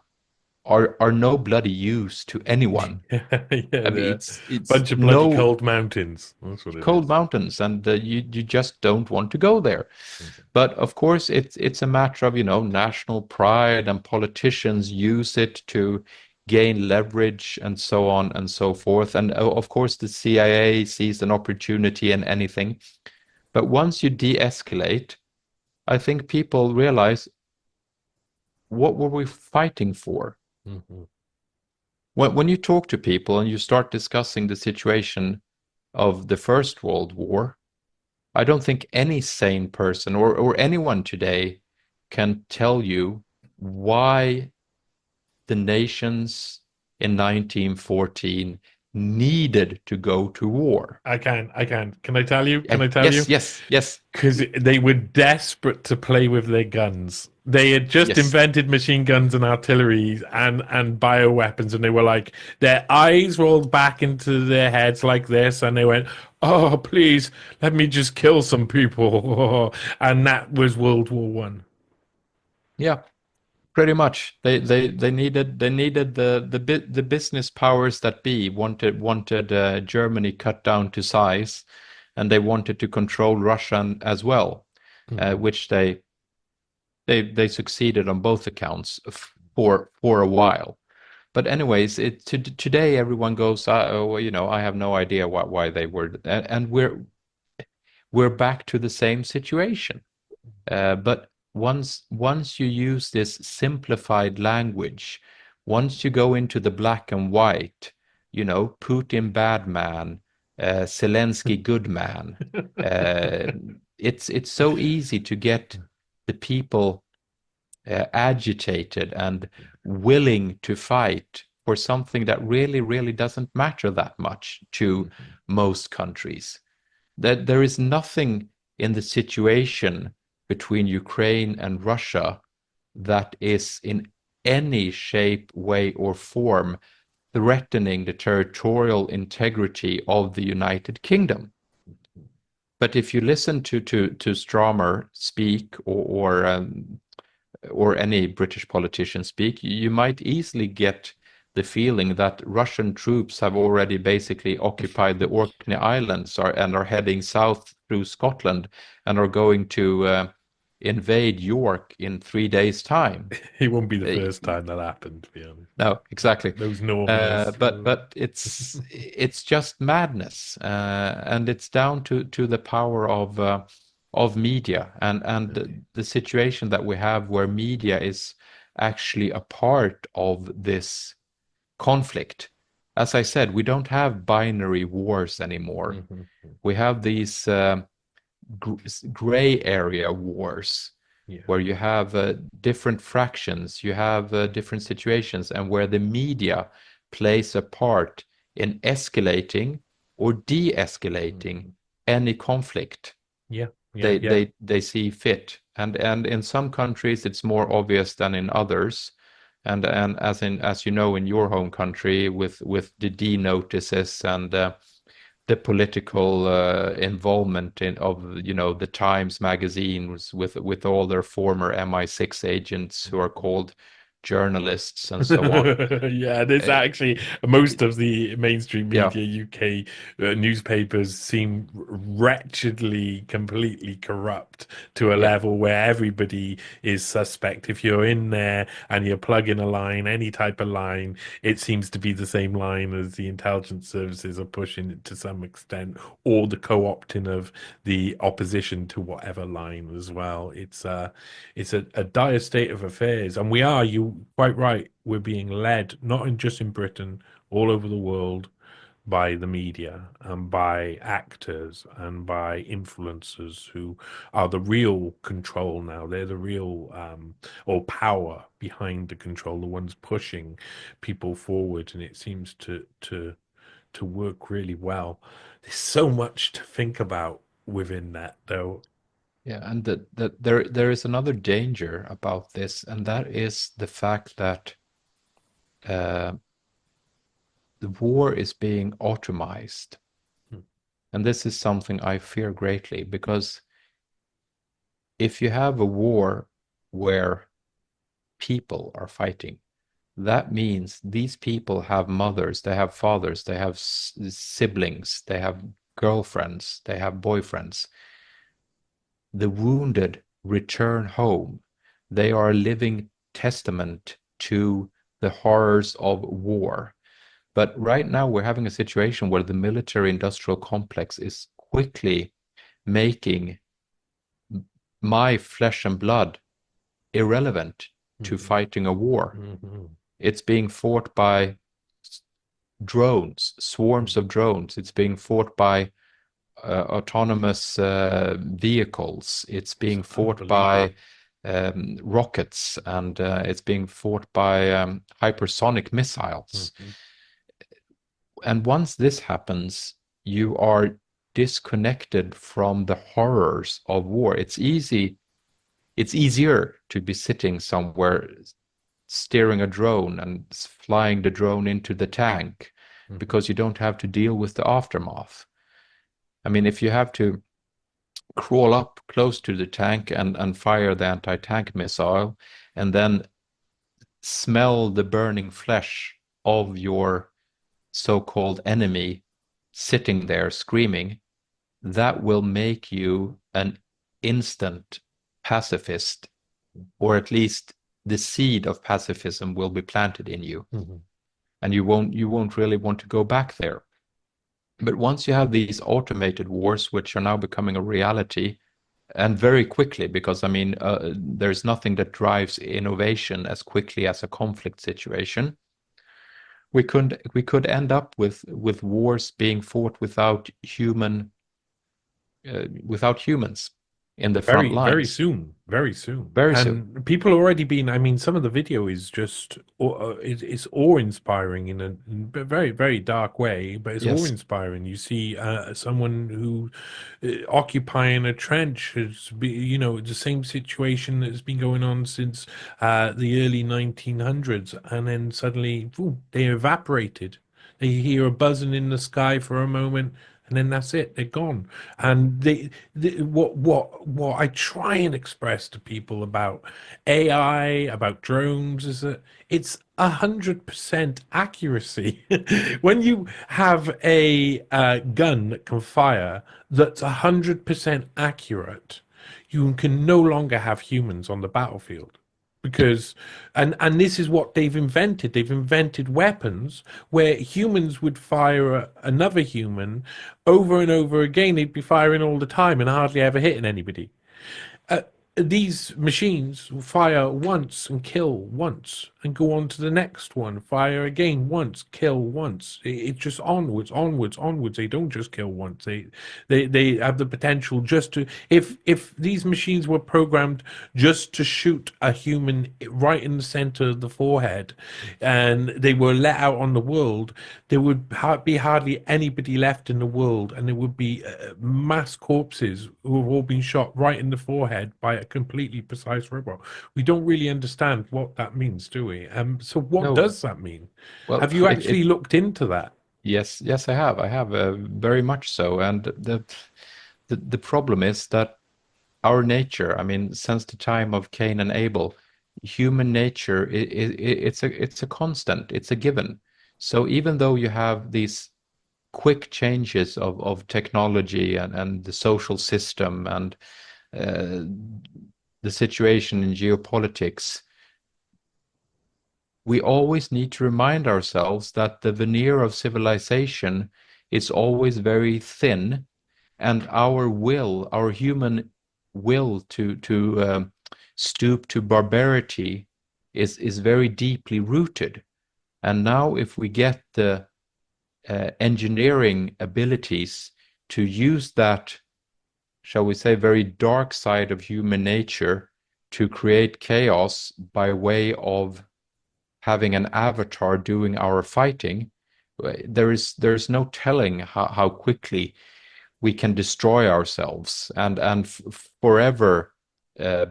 are no bloody use to anyone. Yeah, I mean, the it's bunch of bloody no cold mountains. That's what it cold is. mountains, and you just don't want to go there. Mhm. But of course, it's a matter of national pride, and politicians use it to gain leverage and so on and so forth. And of course, the CIA sees an opportunity in anything. But once you de-escalate, I think people realize, what were we fighting for? Mhm. When you talk to people and you start discussing the situation of the First World War, I don't think any sane person or anyone today can tell you why the nations in 1914 needed to go to war. I can. I can. Can I tell you? Can I tell you? Yes, yes, yes, Because they were desperate to play with their guns. They had just yes. invented machine guns and artillery and bioweapons, and they were like, their eyes rolled back into their heads like this, and they went, "Oh, please, let me just kill some people." And that was World War One. Yeah, pretty much. They needed the business powers that be wanted Germany cut down to size, and they wanted to control Russia as well, Mhm. which they succeeded on both accounts for a while. But anyways, today everyone goes, oh, well, I have no idea why they were, and we're back to the same situation. But once you use this simplified language, once you go into the black and white, Putin bad man, Zelensky good man, uh, it's so easy to get the people agitated and willing to fight for something that really, really doesn't matter that much to Mhm. most countries. That there is nothing in the situation between Ukraine and Russia that is in any shape, way, or form threatening the territorial integrity of the United Kingdom. But if you listen to Stromer speak or any British politician speak, you might easily get the feeling that Russian troops have already basically occupied the Orkney Islands and are heading south through Scotland and are going to invade York in 3 days' time. It won't be the Uh, first time that happened, to be honest. no, exactly. Those Northerners. But it's just madness, and it's down to the power of media and the situation that we have where media is actually a part of this conflict. As I said, we don't have binary wars anymore. Mhm. We have these gray area wars Yeah. where you have different fractions, you have different situations, and where the media plays a part in escalating or de-escalating Mhm. any conflict Yeah. Yeah. they Yeah. they they see fit. And in some countries it's more obvious than in others. And as you know, in your home country with the D notices and the political involvement of the Times magazines with all their former MI6 agents who are called journalists and so on. Yeah, there's Uh, actually most of the mainstream yeah, media, UK newspapers seem wretchedly, completely corrupt to a yeah, level where everybody is suspect. If you're in there and you're plugging a line, any type of line, it seems to be the same line as the intelligence services are pushing it to some extent, or the co-opting of the opposition to whatever line as well. It's a dire state of affairs, and we are, you quite right, we're being led, not just in Britain, all over the world, by the media and by actors and by influencers who are the real control now. They're the real or power behind the control, the ones pushing people forward, and it seems to work really well. There's so much to think about within that, though. yeah. And there is another danger about this, and that is the fact that uh, the war is being automized. Hmm. And this is something I fear greatly, because if you have a war where people are fighting, that means these people have mothers, they have fathers, they have siblings, they have girlfriends, they have boyfriends. The wounded return home. They are a living testament to the horrors of war. But right now, we're having a situation where the military industrial complex is quickly making my flesh and blood irrelevant to Mhm. fighting a war. Mhm. It's being fought by drones, swarms of drones. It's being fought by autonomous vehicles. It's It's being fought unbelievable. by rockets, and it's being fought by hypersonic missiles. Mhm. And once this happens, you are disconnected from the horrors of war. It's easier to be sitting somewhere steering a drone and flying the drone into the tank Mhm. because you don't have to deal with the aftermath. I mean, if you have to crawl up close to the tank and fire the anti-tank missile, and then smell the burning flesh of your so-called enemy sitting there screaming, that will make you an instant pacifist, or at least the seed of pacifism will be planted in you, and you won't really want to go back there. But once you have these automated wars, which are now becoming a reality, and very quickly, because I mean, there's nothing that drives innovation as quickly as a conflict situation. We could end up with wars being fought without humans in the front Very, very lines. soon, very soon. Very soon. And people are already been, I mean, some of the video is just, it's awe-inspiring in a very, very dark way, but it's Yes. awe-inspiring. You see someone who occupying a trench has been, the same situation that's been going on since the early 1900s, and then suddenly, boom, they evaporated. They hear a buzzing in the sky for a moment, and then that's it. They're gone. And what I try and express to people about AI, about drones, is that it's 100% accuracy. When you have a gun that can fire that's 100% accurate, you can no longer have humans on the battlefield because and this is what they've invented weapons where humans would fire another human over and over again. They'd be firing all the time and hardly ever hitting anybody. uh, these machines will fire once and kill once and go on to the next one, fire again once, kill once. It's just onwards, onwards, onwards. They don't just kill once. They have the potential just to, if these machines were programmed just to shoot a human right in the center of the forehead and they were let out on the world, there would be hardly anybody left in the world, and there would be mass corpses who have all been shot right in the forehead by a completely precise robot. We don't really understand what that means, do we? So what No. does that mean? Well, Have you it actually looked into that? yes, yes, I have very much so. And the problem is that our nature, I mean, since the time of Cain and Abel, human nature, it's a constant, it's a given. So even though you have these quick changes of technology and the social system and uh, the situation in geopolitics, we always need to remind ourselves that the veneer of civilization is always very thin, and our human will to stoop to barbarity is very deeply rooted. And now, if we get the engineering abilities to use that, shall we say, very dark side of human nature to create chaos by way of having an avatar doing our fighting, there's no telling how quickly we can destroy ourselves and forever uh,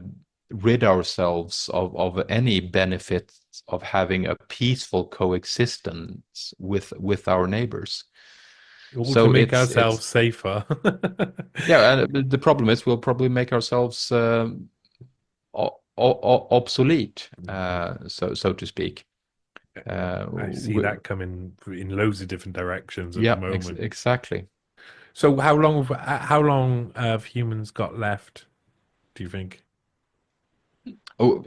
rid ourselves of any benefits of having a peaceful coexistence with our neighbors. All to So make it's ourselves safer. yeah, and the problem is we'll probably make ourselves obsolete, so to speak. I see that coming in loads of different directions at the Yeah, moment. exactly. So how long have humans got left, do you think? Oh,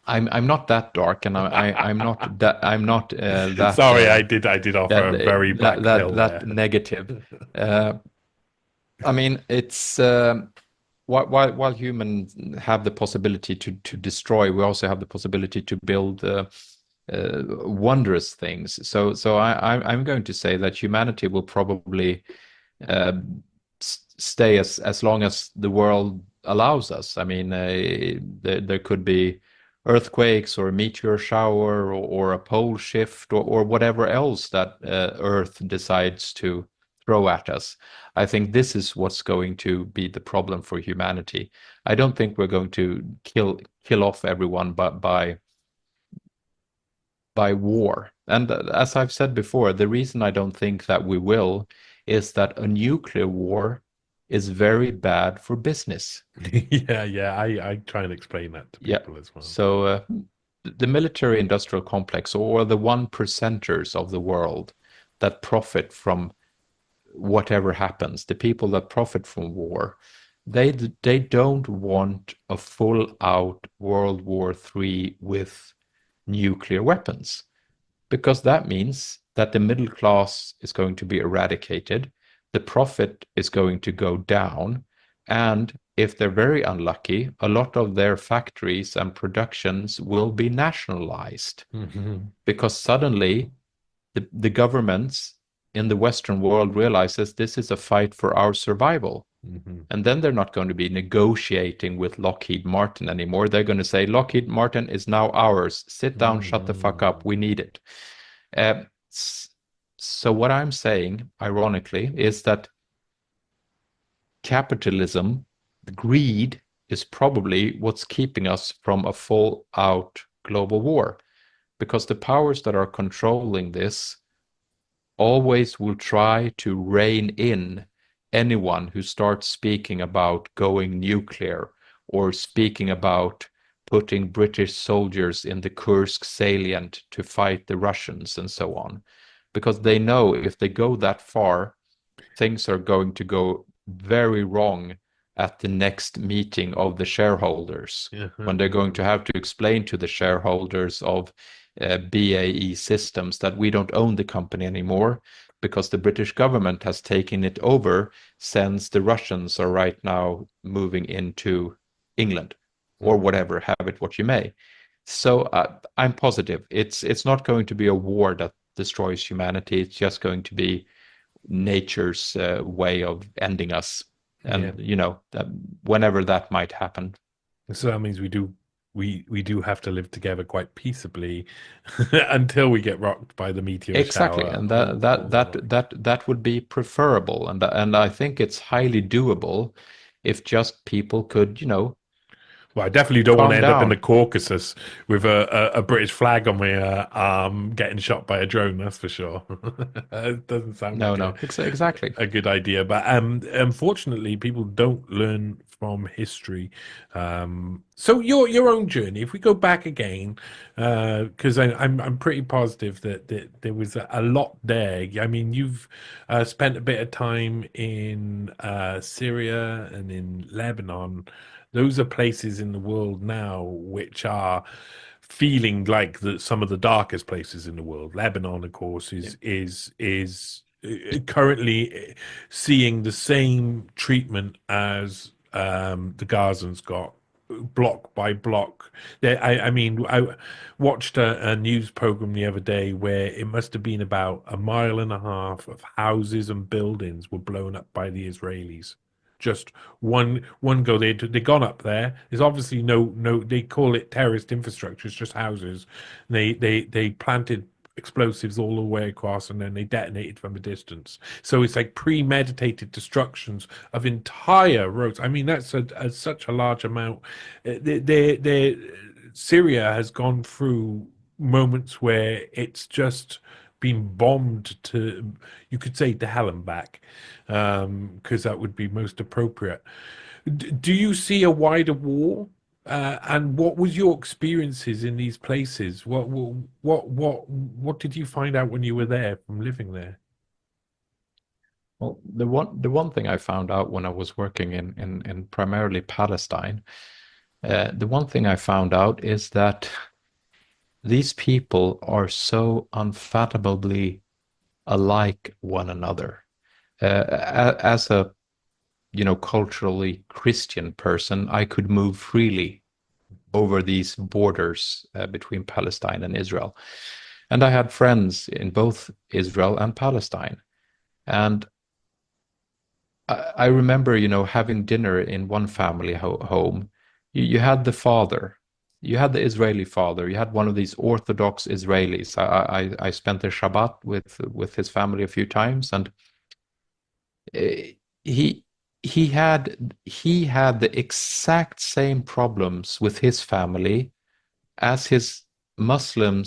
I'm not that dark, and I'm not that Sorry, I did offer that a very that black that pill that there. negative. Uh, I mean, it's while humans have the possibility to destroy, we also have the possibility to build wondrous things. So I'm going to say that humanity will probably uh, stay as long as the world allows us. I mean, there could be earthquakes or a meteor shower or a pole shift or whatever else that Earth decides to throw at us. I think this is what's going to be the problem for humanity. I don't think we're going to kill off everyone, but by war. And as I've said before, the reason I don't think that we will is that a nuclear war is very bad for business. Yeah. I try and explain that to Yeah. people as well. So the military industrial complex, or the one percenters of the world that profit from whatever happens, the people that profit from war, they don't want a full out World War III with nuclear weapons, because that means that the middle class is going to be eradicated, the profit is going to go down, and if they're very unlucky, a lot of their factories and productions will be nationalized, Hmm. because suddenly the governments in the Western world realizes this is a fight for our survival. Hmm. And then they're not going to be negotiating with Lockheed Martin anymore. They're going to say, Lockheed Martin is now ours. Sit down, shut the fuck up. We need it. Uh, so what I'm saying, ironically, is that capitalism, greed, is probably what's keeping us from a full-out global war, because the powers that are controlling this always will try to rein in anyone who starts speaking about going nuclear, or speaking about putting British soldiers in the Kursk salient to fight the Russians and so on. Because they know if they go that far, things are going to go very wrong at the next meeting of the shareholders, Yeah. when they're going to have to explain to the shareholders of BAE Systems that we don't own the company anymore because the British government has taken it over, since the Russians are right now moving into England, or Hmm. whatever, have it what you may. So I'm positive it's not going to be a war that destroys humanity. It's just going to be nature's way of ending us. Yeah. And, whenever that might happen. So that means we do have to live together quite peaceably until we get rocked by the meteor Exactly. shower And or the like. that would be preferable. And I think it's highly doable if just people could, Well, I definitely don't want to calm end up in the down. Caucasus with a British flag on my arm getting shot by a drone, that's for sure. It doesn't sound No, like no, exactly. a good idea. But unfortunately, people don't learn from history. So your own journey, if we go back again, because I'm pretty positive that there was a lot there. I mean, you've spent a bit of time in Syria and in Lebanon. Those are places in the world now which are feeling like some of the darkest places in the world. Lebanon, of course, Yeah. is currently seeing the same treatment as the Gazans got, block by block. I mean, I watched a news program the other day where it must have been about a mile and a half of houses and buildings were blown up by the Israelis. Just one go. They gone up there. There's obviously no. They call it terrorist infrastructure. It's just houses. They planted explosives all the way across, and then they detonated from a distance. So it's like premeditated destructions of entire roads. I mean, that's such a large amount. Syria has gone through moments where it's just been bombed to, you could say, to hell and back, because that would be most appropriate. Do you see a wider war? And what was your experiences in these places? What did you find out when you were there from living there? Well, the one thing I found out when I was working in primarily Palestine, the one thing I found out is that these people are so unfathomably alike one another. As a culturally Christian person, I could move freely over these borders between Palestine and Israel, and I had friends in both Israel and Palestine. And I remember, having dinner in one family home. You had the father, you had the Israeli father, you had one of these Orthodox Israelis. I spent the Shabbat with his family a few times, and uh, he he had the exact same problems with his family as his Muslim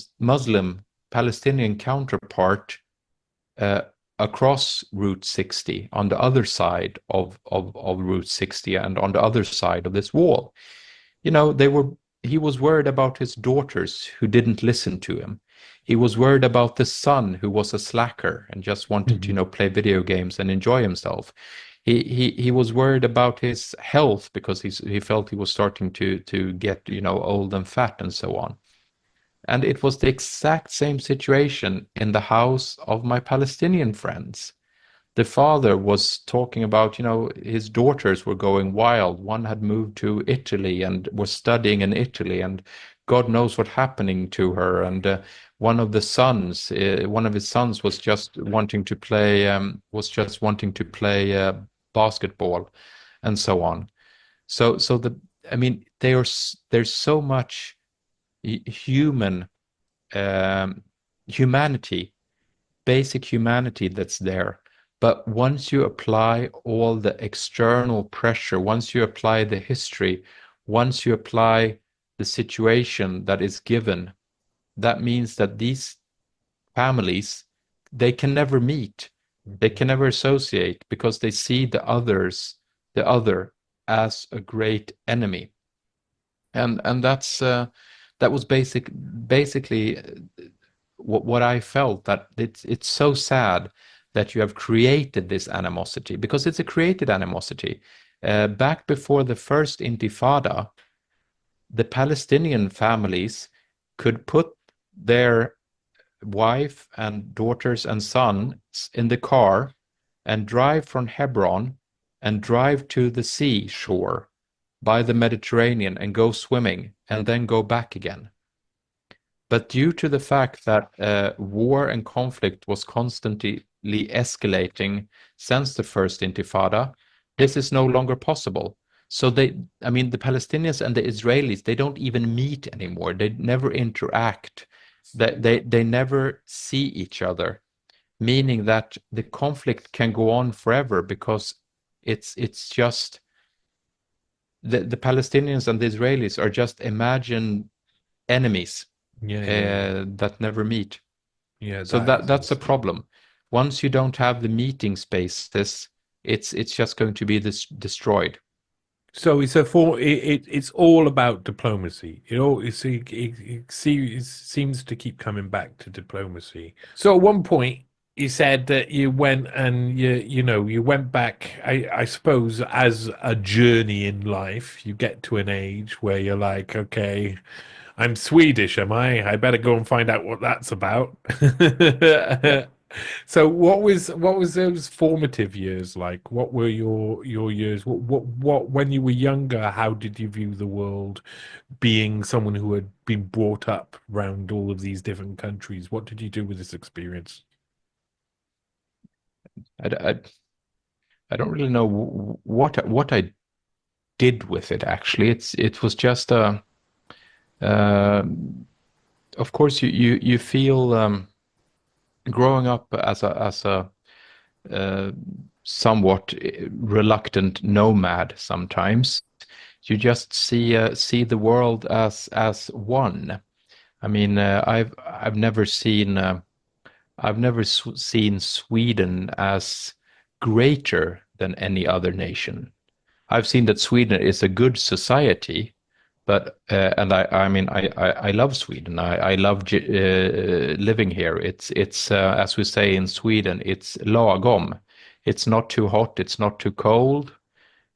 Palestinian counterpart uh, across Route 60 on the other side of Route 60 and on the other side of this wall. You know, he was worried about his daughters who didn't listen to him. He was worried about the son who was a slacker and just wanted to, Mhm. play video games and enjoy himself. He was worried about his health because he felt he was starting to get, old and fat and so on. And it was the exact same situation in the house of my Palestinian friends. The father was talking about, his daughters were going wild. One had moved to Italy and was studying in Italy, and God knows what happening to her. And one of his sons was just wanting to play basketball, and so on. I mean, there's so much human um, humanity, basic humanity that's there. But once you apply all the external pressure, once you apply the history, once you apply the situation that is given, that means that these families, they can never meet, they can never associate because they see the other as a great enemy. And that was basically what I felt, that it's so sad that you have created this animosity, because it's a created animosity. Back before the first Intifada, the Palestinian families could put their wife and daughters and sons in the car and drive from Hebron and drive to the sea shore by the Mediterranean and go swimming and then go back again. But due to the fact that war and conflict was constantly escalating since the first Intifada, this is no longer possible. So I mean, the Palestinians and the Israelis, they don't even meet anymore. They never interact. They never see each other, meaning that the conflict can go on forever because it's just the Palestinians and the Israelis are just imagined enemies Yeah, yeah, yeah. that never meet. Yeah, So that is that's a insane. problem. Once you don't have the meeting spaces, it's just going to be destroyed. So it's all about diplomacy. It seems to keep coming back to diplomacy. So at one point you said that you went and you went back. I suppose as a journey in life, you get to an age where you're like, okay, I'm Swedish, am I? I better go and find out what that's about. Yeah. So what was those formative years like? What were your years? What when you were younger, how did you view the world, being someone who had been brought up around all of these different countries? What did you do with this experience? I, I, I don't really know what I did with it actually. It was just uh, of course you feel growing up as a uh, somewhat reluctant nomad sometimes. You just see the world as one. I mean, I've never seen Sweden as greater than any other nation. I've seen that Sweden is a good society, but and I mean I love Sweden. I love living here. It's as we say in Sweden, it's lagom. It's not too hot. It's not too cold.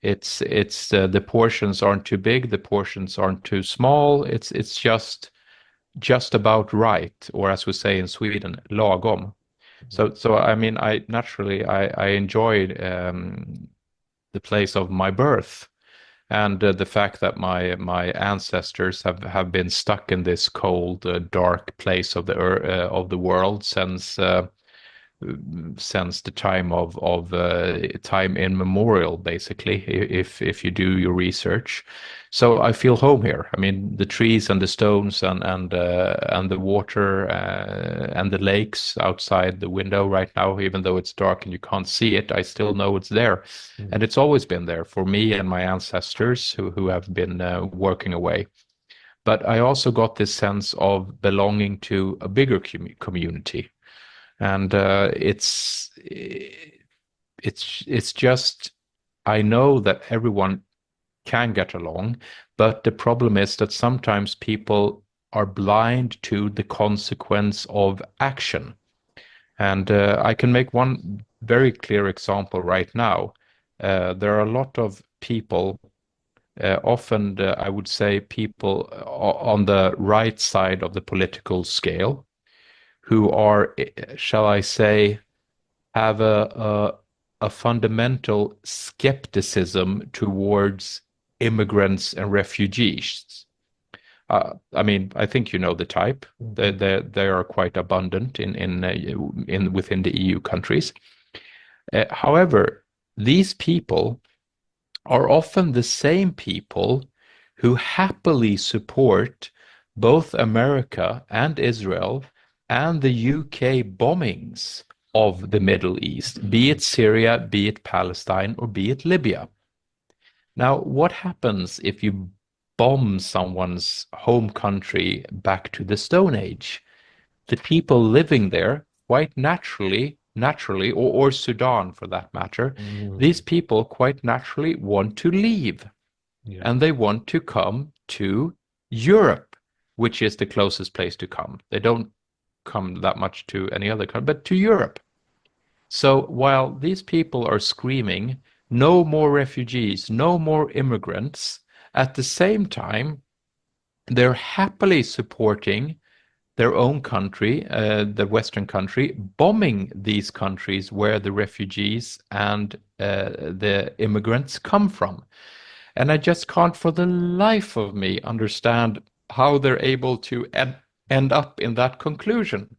It's the portions aren't too big. The portions aren't too small. It's just about right, or as we say in Sweden, lagom. So I mean, I enjoyed the place of my birth, and the fact that my ancestors have been stuck in this cold, dark place of the world since the time immemorial, basically, if you do your research. So I feel home here. I mean, the trees and the stones and the water and the lakes outside the window right now, even though it's dark and you can't see it, I still know it's there, and Mhm. it's always been there for me and my ancestors who have been working away. But I also got this sense of belonging to a bigger community. And it's just, I know that everyone can get along, but the problem is that sometimes people are blind to the consequence of action. And I can make one very clear example right now. There are a lot of people, often I would say people on the right side of the political scale, who are, shall I say, have a fundamental skepticism towards immigrants and refugees. I mean, I think you know the type. They are quite abundant in within the EU countries. However, these people are often the same people who happily support both America and Israel and the UK bombings of the Middle East, be it Syria, be it Palestine, or be it Libya. Now, what happens if you bomb someone's home country back to the Stone Age? The people living there, quite naturally, or Sudan for that matter, these people quite naturally want to leave. Yeah. And they want to come to Europe, which is the closest place to come. They don't come that much to any other country, but to Europe. So while these people are screaming, no more refugees, no more immigrants, at the same time, they're happily supporting their own country, the Western country, bombing these countries where the refugees and the immigrants come from. And I just can't for the life of me understand how they're able to end up in that conclusion,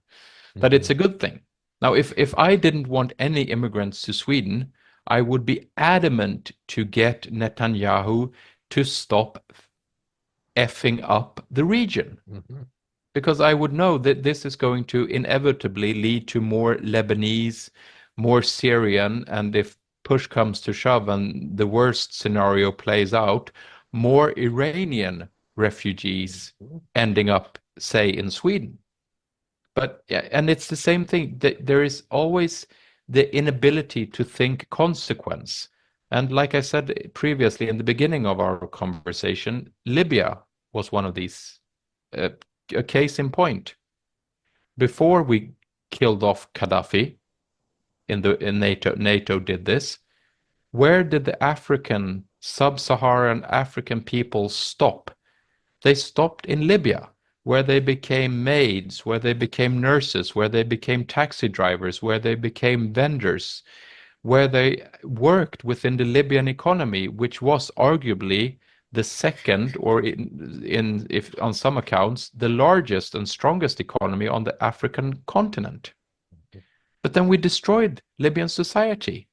that it's a good thing. Now, if I didn't want any immigrants to Sweden, I would be adamant to get Netanyahu to stop effing up the region. Because I would know that this is going to inevitably lead to more Lebanese, more Syrian, and if push comes to shove and the worst scenario plays out, more Iranian refugees ending up, say, in Sweden. But yeah, and it's the same thing. There is always the inability to think consequence. And like I said previously in the beginning of our conversation, Libya was one of these, uh, a case in point. Before we killed off Gaddafi in NATO did this. Where did the African, sub-Saharan African people stop? They stopped in Libya, where they became maids, where they became nurses, where they became taxi drivers, where they became vendors, where they worked within the Libyan economy, which was arguably the second, or if on some accounts, the largest and strongest economy on the African continent. But then we destroyed Libyan society,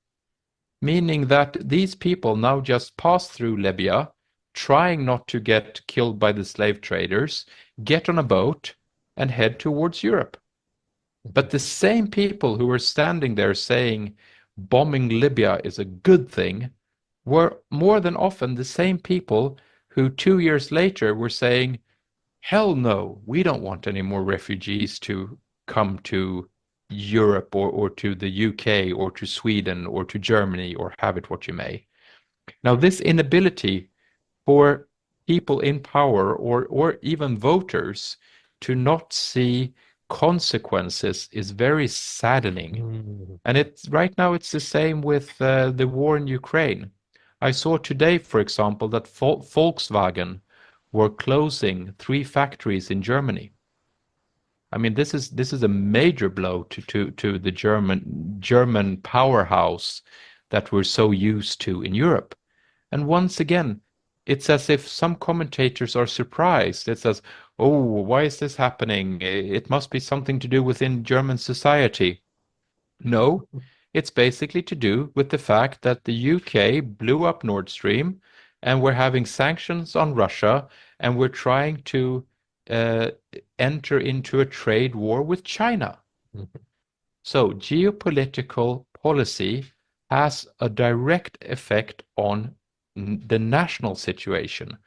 meaning that these people now just pass through Libya, trying not to get killed by the slave traders, get on a boat and head towards Europe. But the same people who were standing there saying bombing Libya is a good thing were more than often the same people who 2 years later were saying, hell no, we don't want any more refugees to come to Europe or to the UK or to Sweden or to Germany, or have it what you may. Now, this inability for people in power or even voters to not see consequences is very saddening. And it's right now it's the same with the war in Ukraine. I saw today, for example, that Volkswagen were closing 3 factories in Germany. I mean, this is a major blow to the German powerhouse that we're so used to in Europe. And once again, it's as if some commentators are surprised. It says, "Oh, why is this happening? It must be something to do within German society." No, it's basically to do with the fact that the UK blew up Nord Stream, and we're having sanctions on Russia, and we're trying to uh, enter into a trade war with China. So geopolitical policy has a direct effect on the national situation.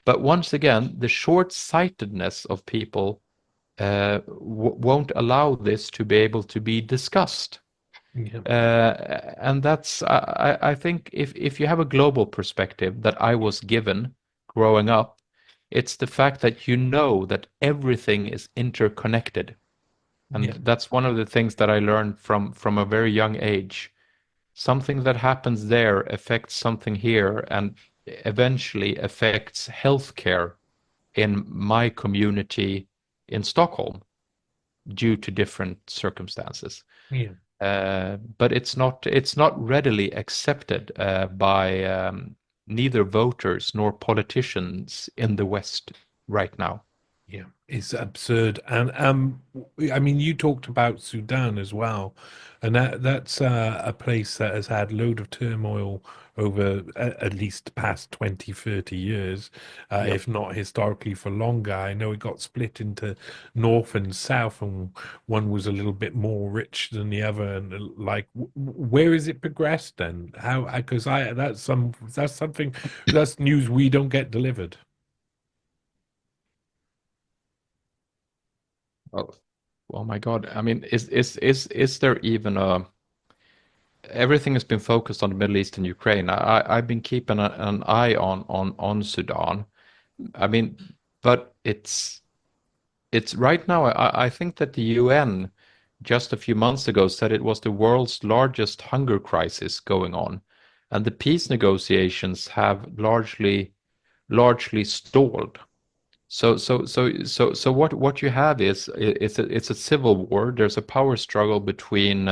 But once again, the short-sightedness of people won't allow this to be able to be discussed. Yeah. And that's I think if you have a global perspective that I was given growing up, it's the fact that you know that everything is interconnected. And Yeah. that's one of the things that I learned from a very young age. Something that happens there affects something here and eventually affects healthcare in my community in Stockholm due to different circumstances. Yeah. But it's not readily accepted by neither voters nor politicians in the West right now. Yeah, it's absurd. And I mean, you talked about Sudan as well, and that's a place that has had load of turmoil over at least the past 20, 30 years, Yep. if not historically for longer. I know it got split into North and South, and one was a little bit more rich than the other. And like, where is it progressed then? How? Because that's something that's news we don't get delivered. Oh, oh my God. I mean, is there even a everything has been focused on the Middle East and Ukraine. I've been keeping an eye on Sudan. I mean, but it's right now. I think that the UN just a few months ago said it was the world's largest hunger crisis going on, and the peace negotiations have largely stalled. So what you have is it's a civil war. There's a power struggle between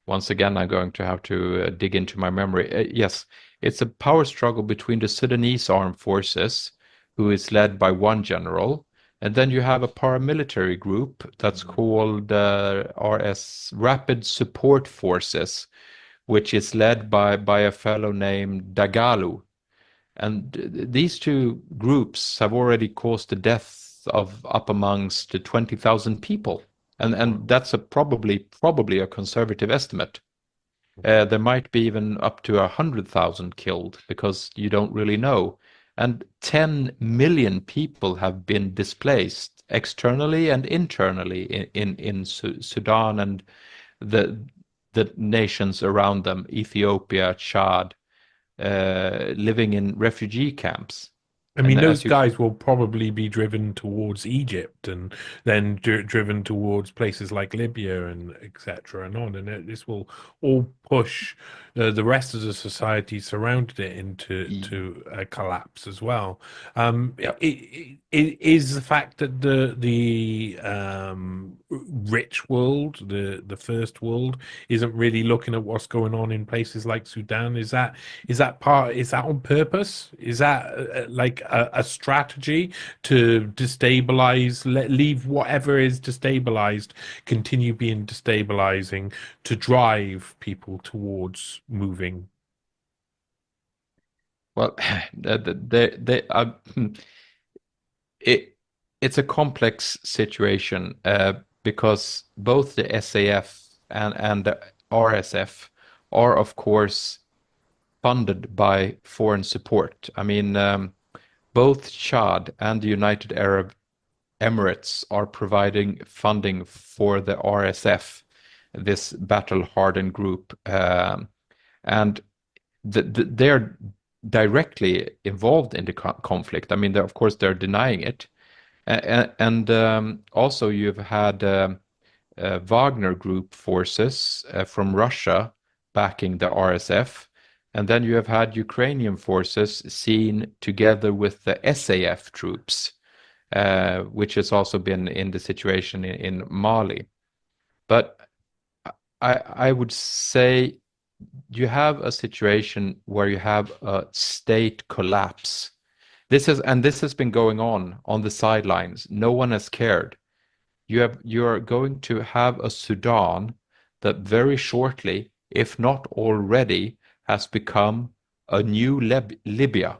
once again, I'm going to have to dig into my memory. Yes, it's a power struggle between the Sudanese armed forces, who is led by one general, and then you have a paramilitary group that's called RS Rapid Support Forces, which is led by a fellow named Dagalu. And these two groups have already caused the death of up amongst the 20,000 people. And Wow. that's probably a conservative estimate. There might be even up to 100,000 killed because you don't really know. And 10 million people have been displaced externally and internally in Sudan and the the nations around them, Ethiopia, Chad, living in refugee camps. I And mean, those as you guys will probably be driven towards Egypt and then driven towards places like Libya and etc. and on. And this will all push the rest of the society surrounded it into a collapse as well. yeah. It is the fact that the rich world, the first world, isn't really looking at what's going on in places like Sudan. Is that on purpose? Is that like a strategy to destabilize, leave whatever is destabilized, continue being destabilizing to drive people towards moving? Well, it it's a complex situation because both the SAF and the RSF are, of course, funded by foreign support. I mean, both Chad and the United Arab Emirates are providing funding for the RSF, this battle-hardened group, and they're directly involved in the conflict. I mean, of course, they're denying it. And also, you've had Wagner Group forces from Russia backing the RSF. And then you have had Ukrainian forces seen together with the SAF troops, which has also been in the situation in Mali. But I would say you have a situation where you have a state collapse. This has been going on the sidelines. No one has cared. You're going to have a Sudan that very shortly, if not already, has become a new Libya.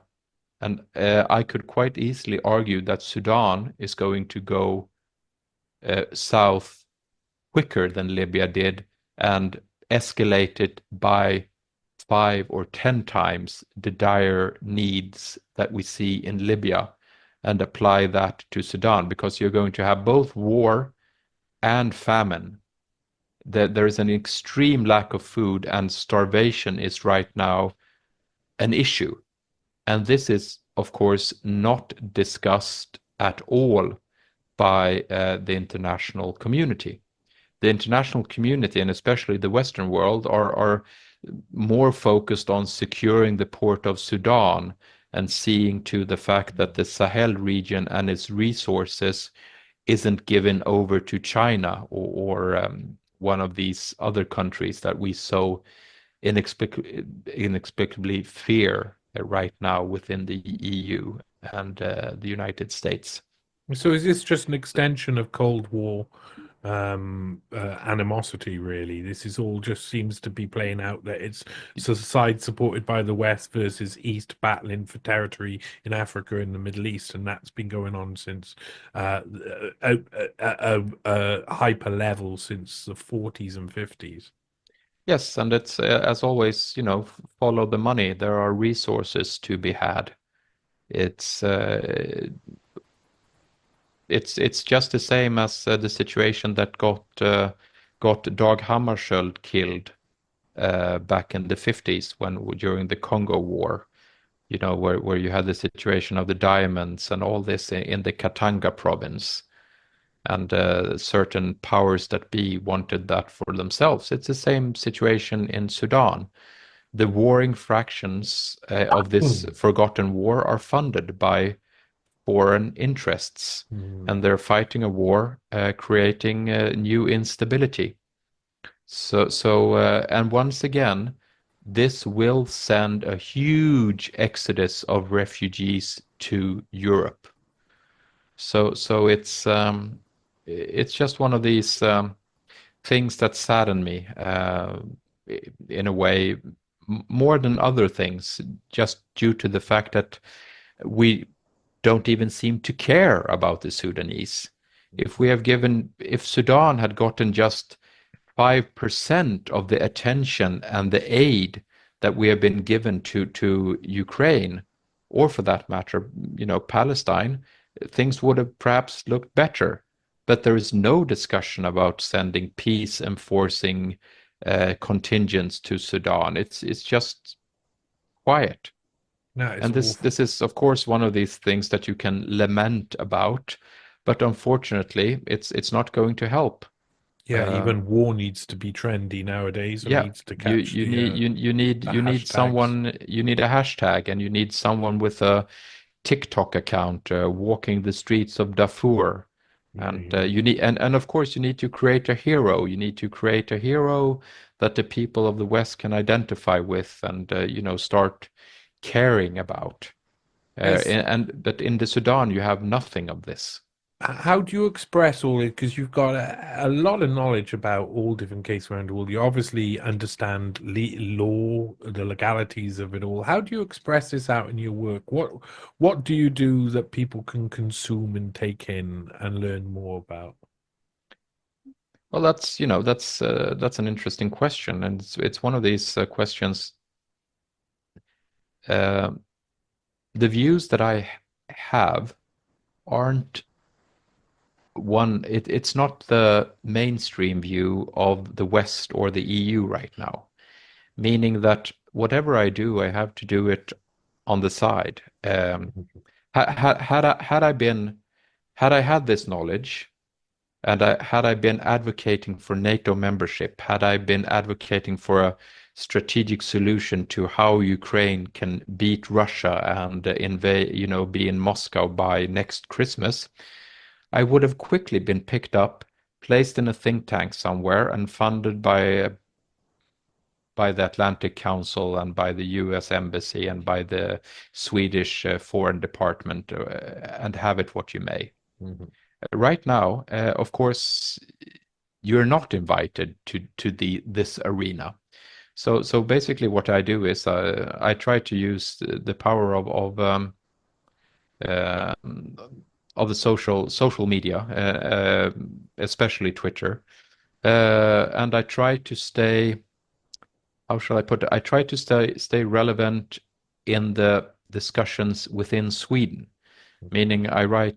And I could quite easily argue that Sudan is going to go south quicker than Libya did and escalate it by 5 or 10 times the dire needs that we see in Libya. and apply that to Sudan, because you're going to have both war and famine. There is an extreme lack of food, and starvation is right now an issue. And this is, of course, not discussed at all by the international community. The international community, and especially the Western world, are more focused on securing the port of Sudan and seeing to the fact that the Sahel region and its resources isn't given over to China or one of these other countries that we so inexplicably fear right now within the EU and the United States. So is this just an extension of Cold War animosity, really? This is all just seems to be playing out that it's a side supported by the West versus East battling for territory in Africa and the Middle East, and that's been going on since a hyper level since the 40s and 50s. Yes, and it's as always, follow the money. There are resources to be had. It's it's just the same as the situation that got Dag Hammarskjöld killed back in the 50s when during the Congo War. Where you had the situation of the diamonds and all this in the Katanga province, and certain powers that be wanted that for themselves. It's the same situation in Sudan. The warring fractions of this Mm. forgotten war are funded by foreign interests, Mm. and they're fighting a war, creating new instability. And once again, this will send a huge exodus of refugees to Europe. So it's just one of these things that sadden me in a way, more than other things, just due to the fact that we don't even seem to care about the Sudanese. If Sudan had gotten just 5% of the attention and the aid that we have been given to Ukraine, or for that matter, Palestine, things would have perhaps looked better. But there is no discussion about sending peace enforcing contingents to Sudan. It's just quiet. No, it's And this awful. is, of course, one of these things that you can lament about, but unfortunately, it's not going to help. Yeah, Uh, even war needs to be trendy nowadays or yeah, needs to you catch you need the you need hashtags. someone, you need a hashtag, and you need someone with a TikTok account walking the streets of Darfur. Yeah, And yeah. you need and of course you need to create a hero. You need to create a hero that the people of the West can identify with and start caring about. As But in the Sudan, you have nothing of this. How do you express all it? Because you've got a lot of knowledge about all different cases around the world. You obviously understand law, the legalities of it all. How do you express this out in your work? What do you do that people can consume and take in and learn more about? Well, that's an interesting question, and it's one of these questions. Uh, the views that I have aren't it's not the mainstream view of the West or the EU right now, meaning that whatever I do, I have to do it on the side. Had I had this knowledge, and had I been advocating for NATO membership, had I been advocating for a strategic solution to how Ukraine can beat Russia and invade, be in Moscow by next Christmas, I would have quickly been picked up, placed in a think tank somewhere, and funded by the Atlantic Council and by the US Embassy and by the Swedish Foreign Department, and have it what you may. Mhm. Right now, of course, you're not invited to this arena. So basically, what I do is I try to use the power uh, of the social media, especially Twitter, and I try to stay. How shall I put it? I try to stay relevant in the discussions within Sweden. meaning I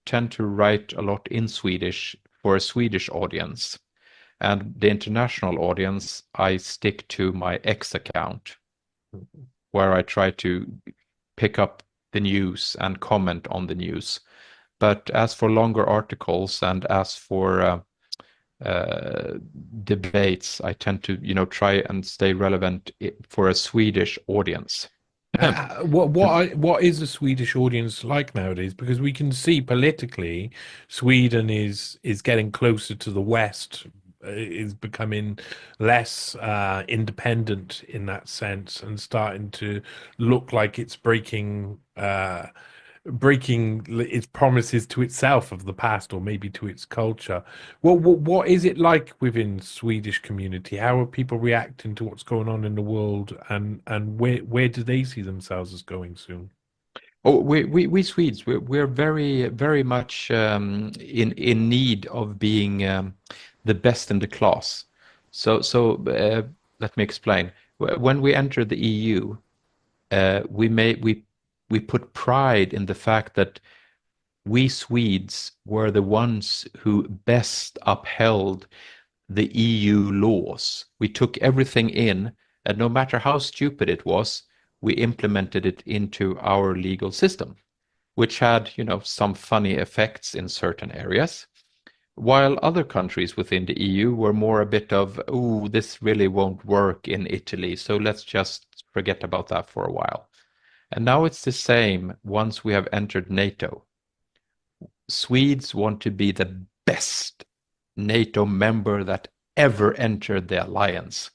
tend to write a lot in Swedish for a Swedish audience. And the international audience, I stick to my X account, where I try to pick up the news and comment on the news. But as for longer articles and as for uh, debates, I tend to, try and stay relevant for a Swedish audience. What is the Swedish audience like nowadays? Because we can see politically, Sweden is getting closer to the West, is becoming less independent in that sense, and starting to look like it's breaking its promises to itself of the past, or maybe to its culture. What is it like within Swedish community? How are people reacting to what's going on in the world, and where do they see themselves as going soon? Oh, we Swedes, we're very, very much in need of being the best in the class. So let me explain. When we entered the EU, we put pride in the fact that we Swedes were the ones who best upheld the EU laws. We took everything in, and no matter how stupid it was, we implemented it into our legal system, which had, some funny effects in certain areas, while other countries within the EU were more a bit of, oh, this really won't work in Italy, so let's just forget about that for a while. And now it's the same once we have entered NATO. Swedes want to be the best NATO member that ever entered the alliance.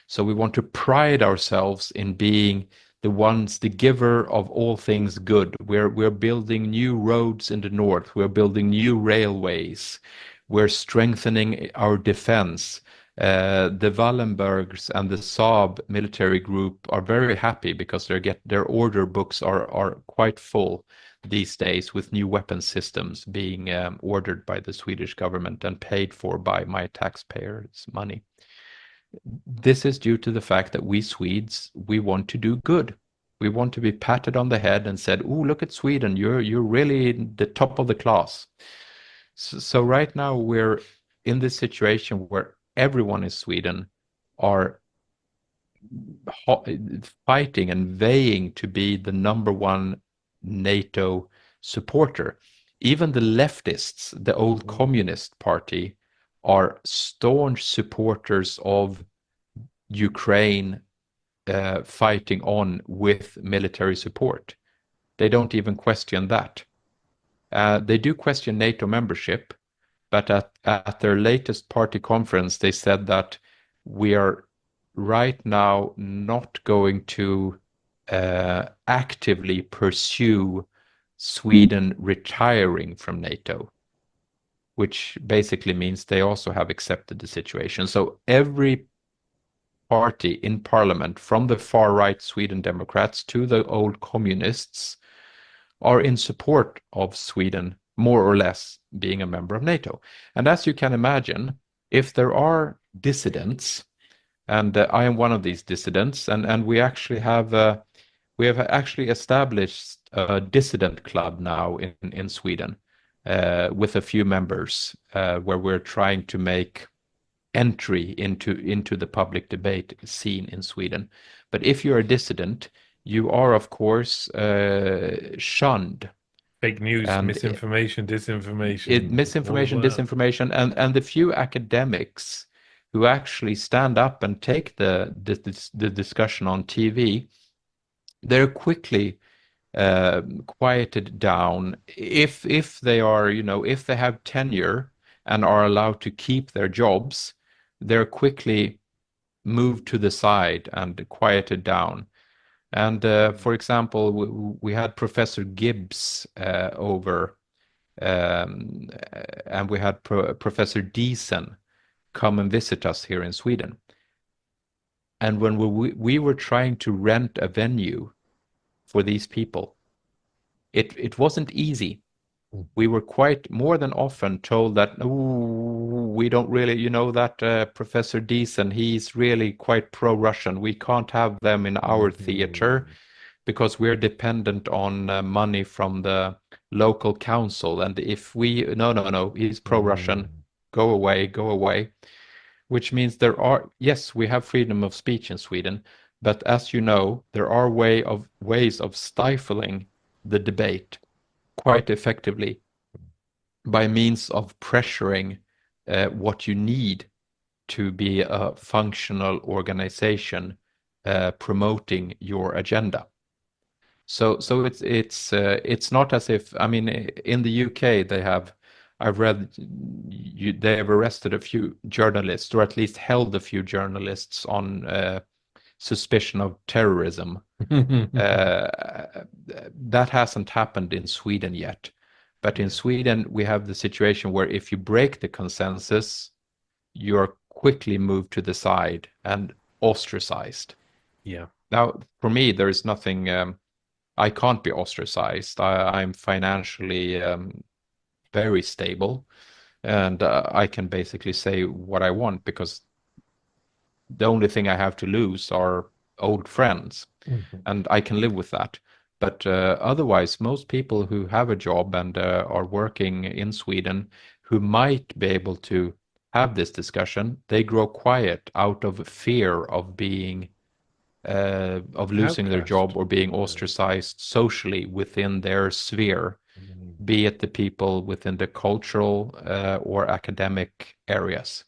So we want to pride ourselves in being the giver of all things good. We're building new roads in the north. We're building new railways. We're strengthening our defense. The Wallenbergs and the Saab military group are very happy because their order books are quite full these days, with new weapon systems being ordered by the Swedish government and paid for by my taxpayers' money. This is due to the fact that we Swedes, we want to do good. We want to be patted on the head and said, "Oh, look at Sweden, you're really the top of the class." So right now we're in this situation where everyone in Sweden are fighting and vying to be the number one NATO supporter. Even the leftists, the old Communist Party, are staunch supporters of Ukraine fighting on with military support. They don't even question that. They do question NATO membership, but at their latest party conference, they said that we are right now not going to actively pursue Sweden retiring from NATO, which basically means they also have accepted the situation. So every party in parliament, from the far right Sweden Democrats to the old communists, are in support of Sweden, more or less, being a member of NATO. And as you can imagine, if there are dissidents, and I am one of these dissidents, and we have actually established a dissident club now in Sweden with a few members where we're trying to make entry into the public debate scene in Sweden. But if you're a dissident, you are, of course, shunned. Fake news, And misinformation, disinformation, all misinformation, that. disinformation, and the few academics who actually stand up and take the discussion on TV, they're quickly quieted down if they are, if they have tenure and are allowed to keep their jobs, they're quickly moved to the side and quieted down. And for example, we had Professor Gibbs over, and we had Professor Deason come and visit us here in Sweden. And when we were trying to rent a venue for these people, it wasn't easy. We were quite more than often told that, "Ooh, we don't really, that Professor Deason, he's really quite pro-Russian. We can't have them in our theater because we're dependent on money from the local council. And if we, no, no, no, he's pro-Russian, Mm. go away, which means there are, yes, we have freedom of speech in Sweden, but as you know, there are ways of stifling the debate quite effectively by means of pressuring what you need to be a functional organization promoting your agenda. So it's not as if, I mean, in the UK they have, I've read they have arrested a few journalists, or at least held a few journalists on suspicion of terrorism. Uh, that hasn't happened in Sweden yet. But in Yeah. Sweden, we have the situation where if you break the consensus, you're quickly moved to the side and ostracized. Yeah. Now, for me, there is nothing, I can't be ostracized. I'm financially very stable, and I can basically say what I want because the only thing I have to lose are old friends, Mhm. and I can live with that. But otherwise, most people who have a job and are working in Sweden who might be able to have this discussion, they grow quiet out of fear of being of losing their job Outcast. or being Yeah. ostracized socially within their sphere, Mm. be it the people within the cultural or academic areas.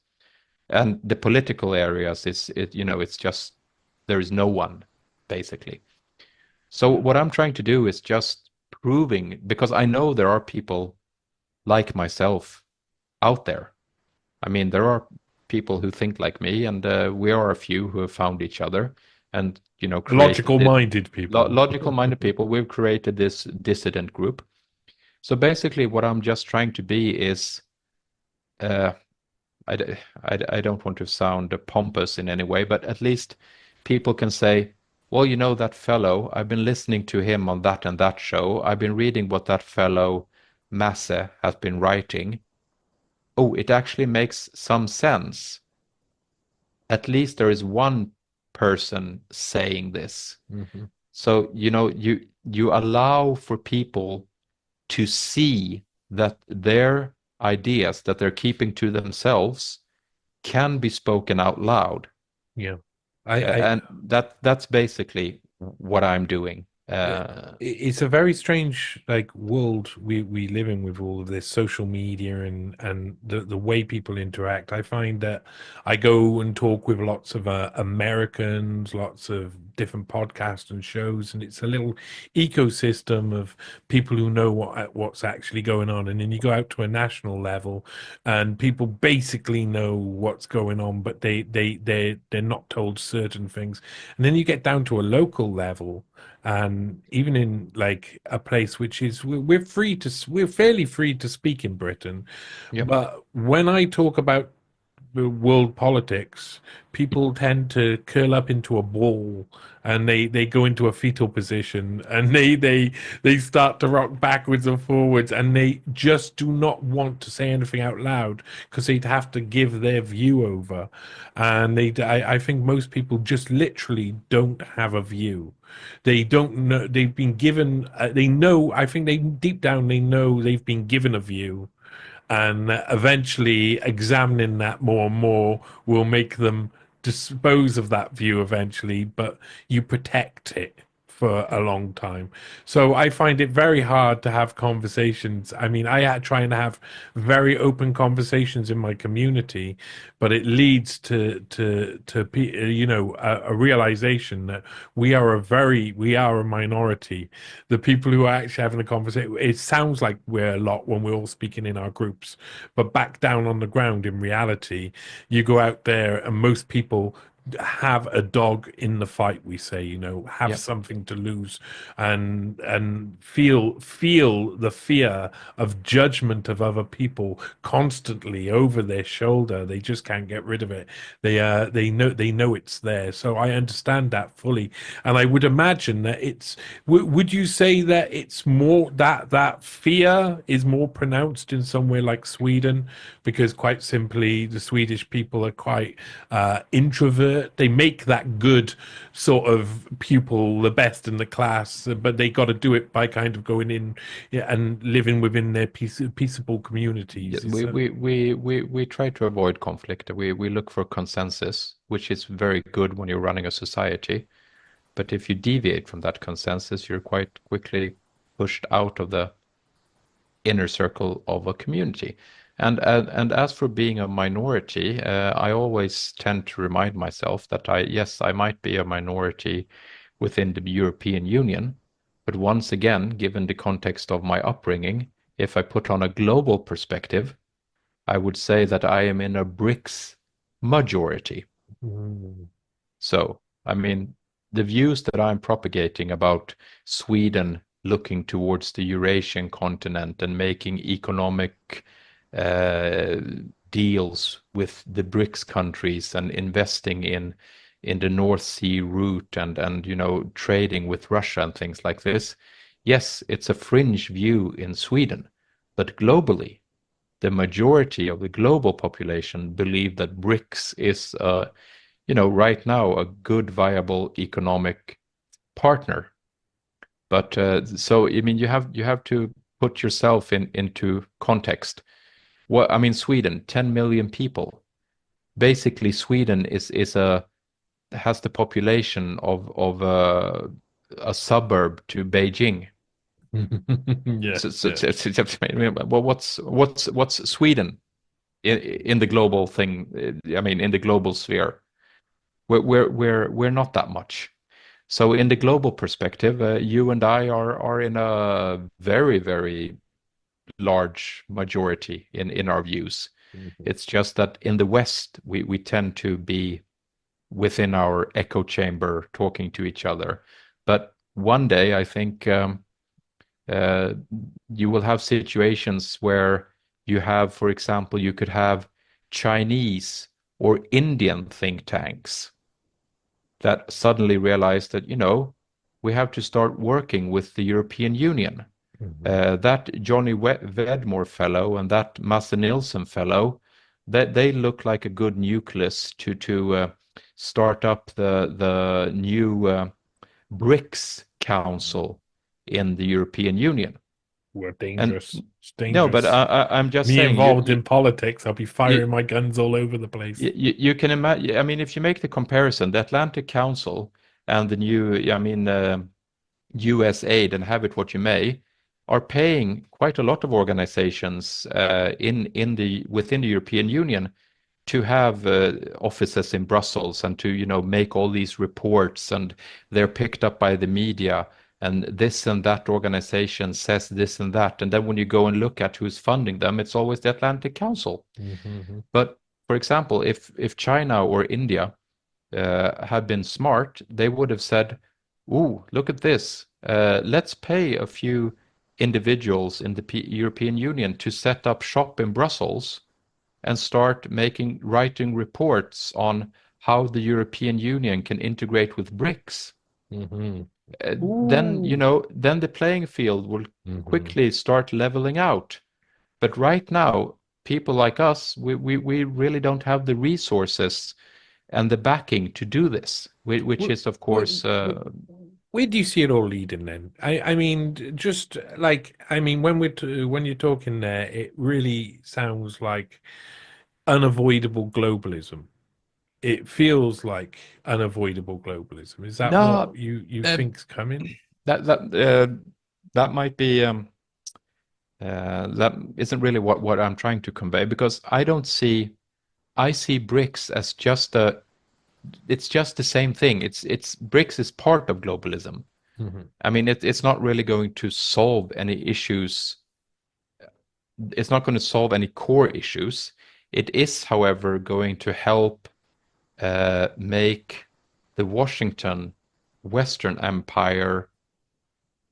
And the political areas is it, you know, it's just there is no one basically. So Yeah. what I'm trying to do is just proving, because I know there are people like myself out there. I mean, there are people who think like me, and we are a few who have found each other and, you know, created Logical it. minded people. Logical-minded people. We've created this dissident group. So basically, what I'm just trying to be is, uh, I don't want to sound pompous in any way, but at least people can say, well, you know, that fellow, I've been listening to him on that and that show. I've been reading what that fellow Masse has been writing. Oh, it actually makes some sense. At least there is one person saying this. Mhm. So, you know, you allow for people to see that their ideas that they're keeping to themselves can be spoken out loud. Yeah. I And that's basically what I'm doing. it's a very strange like world we live in with all of this social media and the way people interact. I find that I go and talk with lots of Americans, lots of different podcasts and shows, and it's a little ecosystem of people who know what's actually going on. And then you go out to a national level, and people basically know what's going on, but they're not told certain things. And then you get down to a local level, and even in like a place which is we're fairly free to speak in Britain, Yep. but when I talk about the world politics, people tend to curl up into a ball and they go into a fetal position and they start to rock backwards and forwards and they just do not want to say anything out loud because they'd have to give their view over. And I think most people just literally don't have a view. They don't know, they've been given, they know, I think they deep down they know they've been given a view, and eventually examining that more and more will make them dispose of that view eventually, but you protect it for a long time. So I find it very hard to have conversations. I mean, try and have very open conversations in my community, but it leads to a realization that we are a minority. The people who are actually having a conversation, it sounds like we're a lot when we're all speaking in our groups, but back down on the ground in reality, you go out there and most people have a dog in the fight, we say, have Yep. something to lose, and feel the fear of judgment of other people constantly over their shoulder. They just can't get rid of it. They know it's there. So I understand that fully, and I would imagine that would you say that it's more that fear is more pronounced in somewhere like Sweden, because quite simply the Swedish people are quite introverted, they make that good sort of pupil the best in the class, but they got to do it by kind of going in, yeah, and living within their peaceable Yeah, communities. Is that? we try to avoid conflict. We look for consensus, which is very good when you're running a society. But if you deviate from that consensus, you're quite quickly pushed out of the inner circle of a community. And as for being a minority, I always tend to remind myself that yes, I might be a minority within the European Union, but once again, given the context of my upbringing, if I put on a global perspective, I would say that I am in a BRICS majority. Mm. So, I mean, the views that I'm propagating about Sweden looking towards the Eurasian continent and making economic uh, deals with the BRICS countries and investing in the North Sea route and trading with Russia and things like this. Yes, it's a fringe view in Sweden, but globally, the majority of the global population believe that BRICS is right now a good, viable economic partner. But so I mean, you have to put yourself into context. What I mean, Sweden, 10 million people. Basically, Sweden is a has the population of a suburb to Beijing. Yeah, yeah. Well, what's Sweden in the global thing? I mean, in the global sphere, we're not that much. So in the global perspective, you and I are in a very, very large majority in our views. Mhm. It's just that in the West, we tend to be within our echo chamber talking to each other. But one day, I think uh, you will have situations where you have, for example, you could have Chinese or Indian think tanks that suddenly realized that, we have to start working with the European Union. Mhm. That Johnny Vedmore fellow and that Masse Nilsson fellow, that they look like a good nucleus to start up the new BRICS Council in the European Union. We're And dangerous. It's no, but dangerous. I'm just Me saying, involved in politics, I'll be you, firing my guns all over the place. you can imagine. I mean, if you make the comparison, the Atlantic Council and the new, I mean, US aid and have it what you may, are paying quite a lot of organizations in the within the European Union to have offices in Brussels and to make all these reports, and they're picked up by the media, and this and that organization says this and that, and then when you go and look at who's funding them, it's always the Atlantic Council. Mhm. But for example, if China or India had been smart, they would have said, "Ooh, look at this. Let's pay a few individuals in the European Union to set up shop in Brussels and start writing reports on how the European Union can integrate with BRICS." Mhm. Then, Ooh. then the playing field will Mhm. quickly start leveling out. But right now, people like us, we really don't have the resources and the backing to do this, which is, of Where, course, where do you see it all leading then? I mean, just like, I mean, when you're talking there, it really sounds like unavoidable globalism. It feels like unavoidable globalism. Is that what no, you uh, think's coming? that might be that isn't really what I'm trying to convey, because I see BRICS as it's just the same thing. It's BRICS is part of globalism. Mhm. I mean, it's not really going to solve any issues. It's not going to solve any core issues. It is, however, going to help make the Washington Western Empire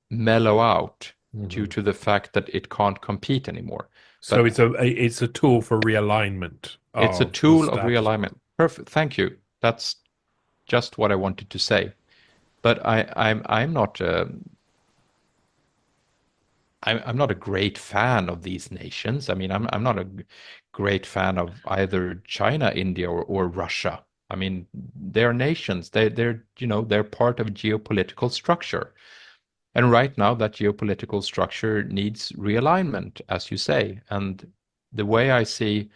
mellow out due Mhm. to the fact that it can't compete anymore. So But it's a tool for realignment it's a of the tool of status quo. realignment. Perfect. Thank you. That's just what I wanted to say. But I'm not I'm not a great fan of these nations. I mean, I'm not a great fan of either China, India, or Russia. I mean, they're nations. They're part of a geopolitical structure. And right now, that geopolitical structure needs realignment, as you say. And the way I see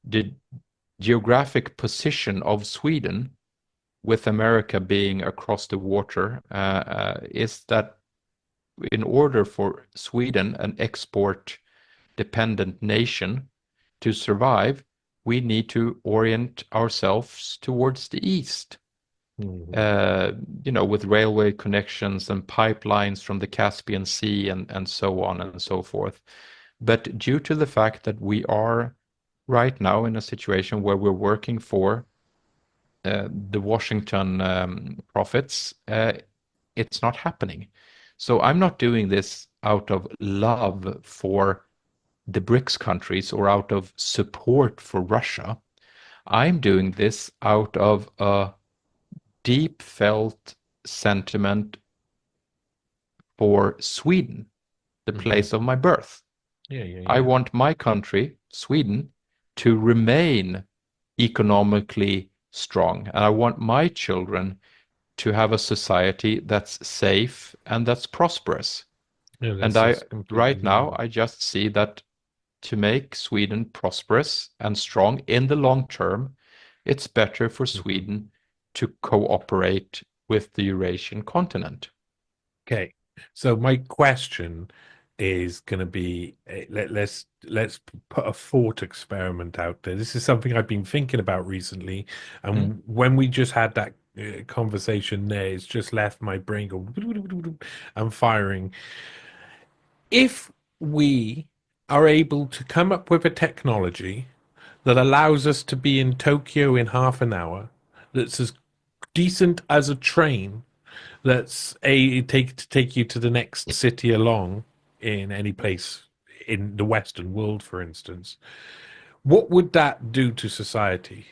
the geographic position of Sweden, with America being across the water, is that in order for Sweden, an export-dependent nation, to survive, we need to orient ourselves towards the east. Mhm. With railway connections and pipelines from the Caspian Sea and so on and so forth. But due to the fact that we are right now in a situation where we're working for the Washington profits, it's not happening. So I'm not doing this out of love for the BRICS countries or out of support for Russia. I'm doing this out of a deep felt sentiment for Sweden, the Mhm. place of my birth. Yeah, yeah, I yeah. want my country, Sweden, to remain economically strong. And I want my children to have a society that's safe and that's prosperous. Yeah, And this is right completely now, I just see that to make Sweden prosperous and strong in the long term, it's better for Mhm. Sweden to cooperate with the Eurasian continent. Okay. So my question is going to be let's put a thought experiment out there. This is something I've been thinking about recently, Mm, and when we just had that conversation there, it's just left my brain go and firing. If we are able to come up with a technology that allows us to be in Tokyo in half an hour, that's as decent as a train, that's a take you to the next city along in any place in the Western world, for instance. What would that do to society?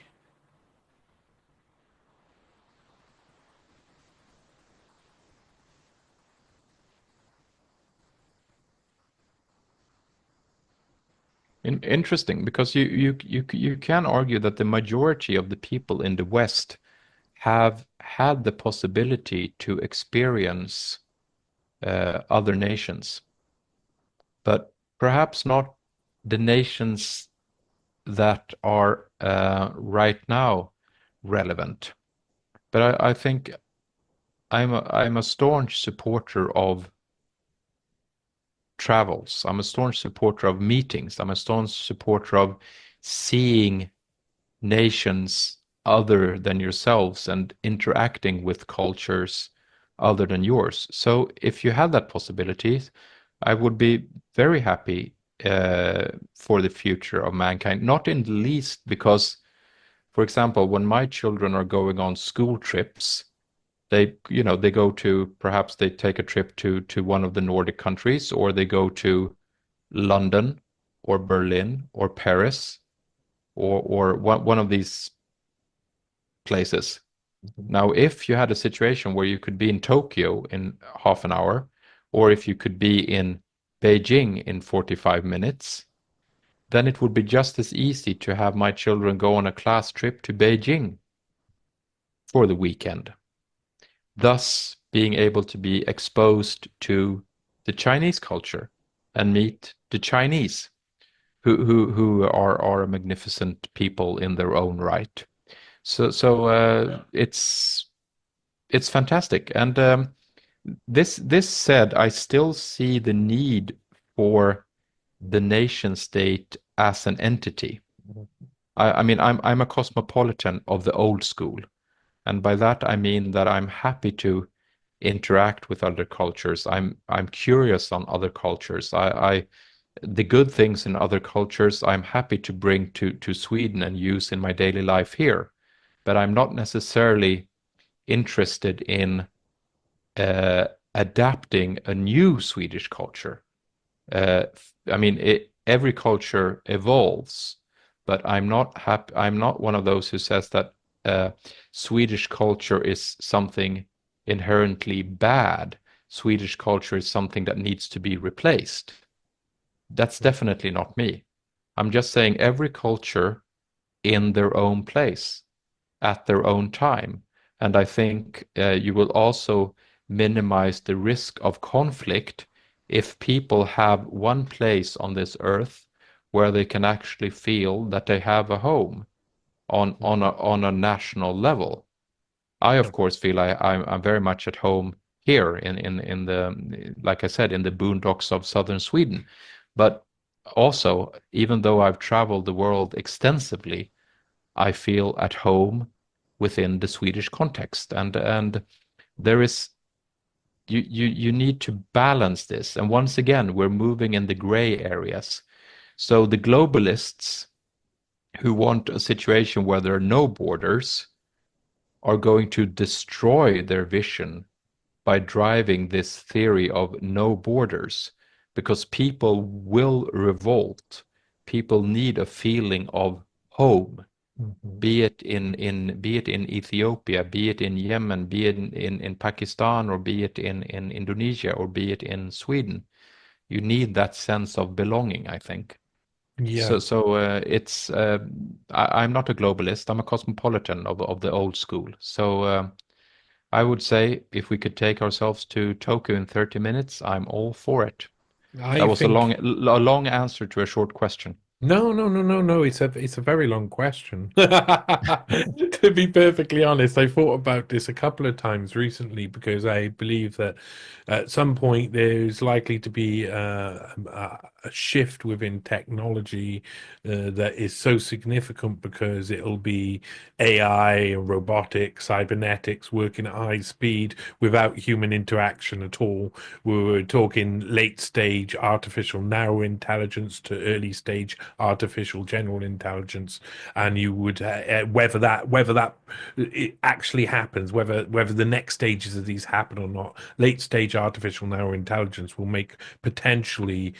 Interesting, because you can argue that the majority of the people in the West have had the possibility to experience other nations, but perhaps not the nations that are right now relevant. But I think I'm a staunch supporter of travels. I'm a staunch supporter of meetings. I'm a staunch supporter of seeing nations other than yourselves and interacting with cultures other than yours. So if you had that possibility, I would be very happy for the future of mankind, not in the least because, for example, when my children are going on school trips, they go to, perhaps they take a trip to one of the Nordic countries, or they go to London or Berlin or Paris or one of these places. Now, if you had a situation where you could be in Tokyo in half an hour, or if you could be in Beijing in 45 minutes, then it would be just as easy to have my children go on a class trip to Beijing for the weekend, thus being able to be exposed to the Chinese culture and meet the Chinese, who are a magnificent people in their own right. So it's fantastic. And this said, I still see the need for the nation state as an entity. I mean, I'm a cosmopolitan of the old school, and by that I mean that I'm happy to interact with other cultures. I'm curious on other cultures. I the good things in other cultures I'm happy to bring to Sweden and use in my daily life here, but I'm not necessarily interested in uh, adapting a new Swedish culture. Uh, I mean, every culture evolves, but I'm not one of those who says that Swedish culture is something inherently bad. Swedish culture is something that needs to be replaced. That's definitely not me. I'm just saying every culture in their own place. at their own time. And I think you will also minimize the risk of conflict if people have one place on this earth where they can actually feel that they have a home on a national level. I, of course, feel I'm very much at home here in the, like I said, in the boondocks of southern Sweden. But also, even though I've traveled the world extensively, I feel at home within the Swedish context. And there is you need to balance this. And once again, we're moving in the gray areas. So the globalists who want a situation where there are no borders are going to destroy their vision by driving this theory of no borders, because people will revolt. People need a feeling of home, Mhm. be it in Ethiopia, be it in Yemen, be it in Pakistan, or be it in Indonesia, or be it in Sweden. You need that sense of belonging, I think. Yeah, So it's I'm not a globalist. I'm a cosmopolitan of the old school. So I would say if we could take ourselves to Tokyo in 30 minutes, I'm all for it. That I was think. a long answer to a short question. No, no, no, no, no. It's a very long question. To be perfectly honest, I thought about this a couple of times recently because I believe that at some point there's likely to be a shift within technology that is so significant because it'll be AI and robotics, cybernetics working at high speed without human interaction at all. We were talking late stage artificial narrow intelligence to early stage artificial general intelligence, and you would whether that it actually happens, whether the next stages of these happen or not. Late stage artificial narrow intelligence will make potentially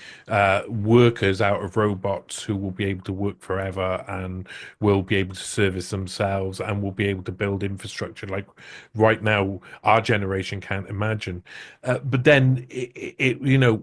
workers out of robots who will be able to work forever and will be able to service themselves and will be able to build infrastructure like right now our generation can't imagine. But then,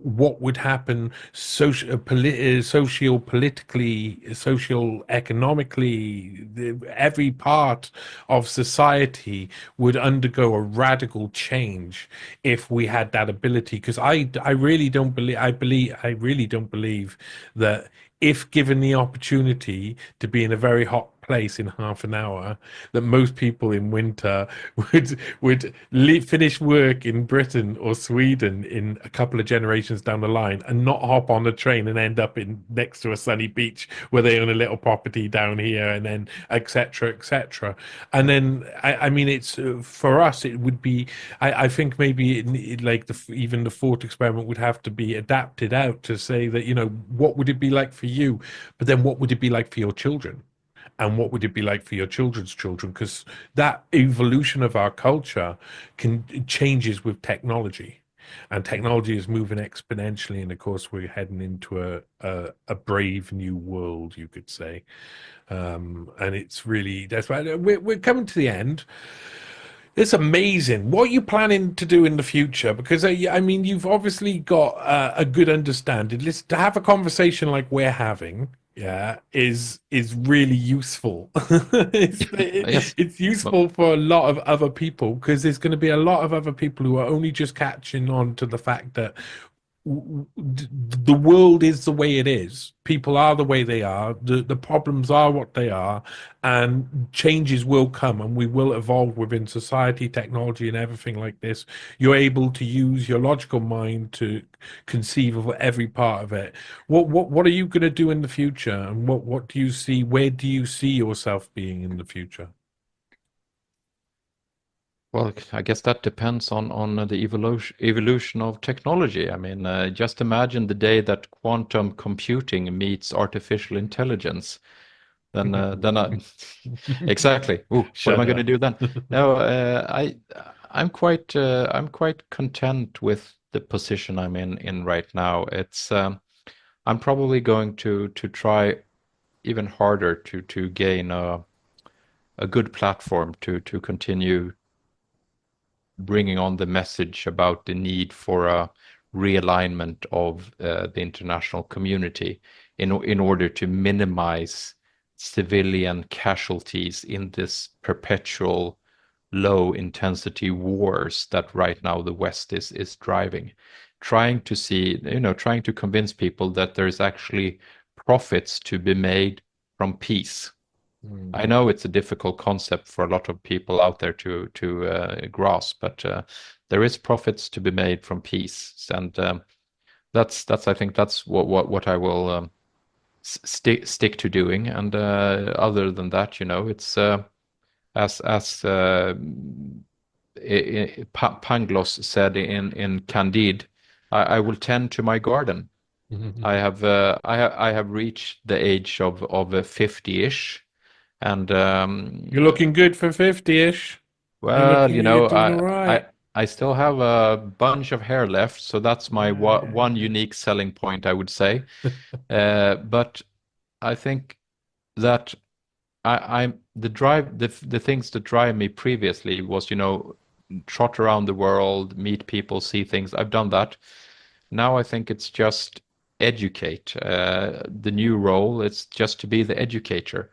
what would happen social, politically, social, economically, every part of society would undergo a radical change if we had that ability. Because I really don't I really don't believe that if given the opportunity to be in a very hot place in half an hour, that most people in winter would finish work in Britain or Sweden in a couple of generations down the line and not hop on a train and end up in next to a sunny beach where they own a little property down here and then etc etc. And then I mean it's for us it would be I think maybe like even the thought experiment would have to be adapted out to say that what would it be like for you, but then what would it be like for your children? And what would it be like for your children's children? Because that evolution of our culture can changes with technology, and technology is moving exponentially. And of course, we're heading into a brave new world, you could say. And it's really that's why we're coming to the end. It's amazing. What are you planning to do in the future? Because I mean, you've obviously got a good understanding. Let's to have a conversation like we're having. Yeah, is really useful. Yes. It's Well, useful for a lot of other people because there's going to be a lot of other people who are only just catching on to the fact that the world is the way it is. People are the way they are. The problems are what they are, and changes will come, and we will evolve within society, technology, and everything like this. You're able to use your logical mind to conceive of every part of it. What are you going to do in the future, and what do you see? Where do you see yourself being in the future? well, I guess that depends on the evolution of technology. I mean, just imagine the day that quantum computing meets artificial intelligence. Then exactly. Ooh, what am Shut I going to up. do then? No, I'm quite content with the position I'm in right now. It's I'm probably going to try even harder to gain a good platform to continue bringing on the message about the need for a realignment of the international community in order to minimize civilian casualties in this perpetual low intensity wars that right now the West is driving. Trying to see, trying to convince people that there's actually profits to be made from peace. I know it's a difficult concept for a lot of people out there to grasp, but there is profits to be made from peace, and that's I think that's what I will stick to doing. And other than that, it's as Pangloss said in Candide, I will tend to my garden. I have reached the age of 50-ish, and You're looking good for 50-ish. well, You're doing all right. I still have a bunch of hair left, so that's my one unique selling point, I would say. But I think that I'm the things that drive me previously was, trot around the world, meet people, see things. I've done that. Now I think it's just educate. The new role, it's just to be the educator.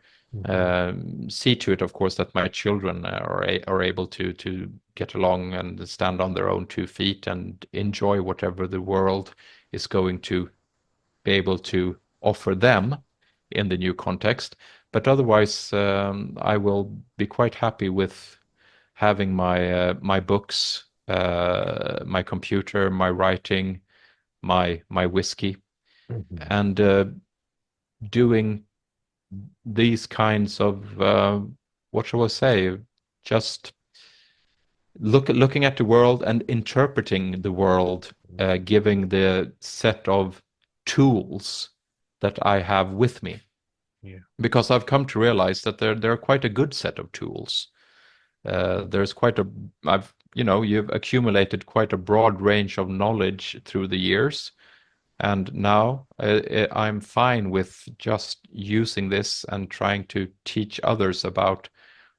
See to it, of course, that my children are able to get along and stand on their own 2 feet and enjoy whatever the world is going to be able to offer them in the new context. But otherwise, I will be quite happy with having my books, my computer, my writing, my whiskey, Mhm. and doing these kinds of what shall I say? Just looking at the world and interpreting the world, giving the set of tools that I have with me. Yeah. Because I've come to realize that they're quite a good set of tools. There's quite a you've accumulated quite a broad range of knowledge through the years, and now I'm fine with just using this and trying to teach others about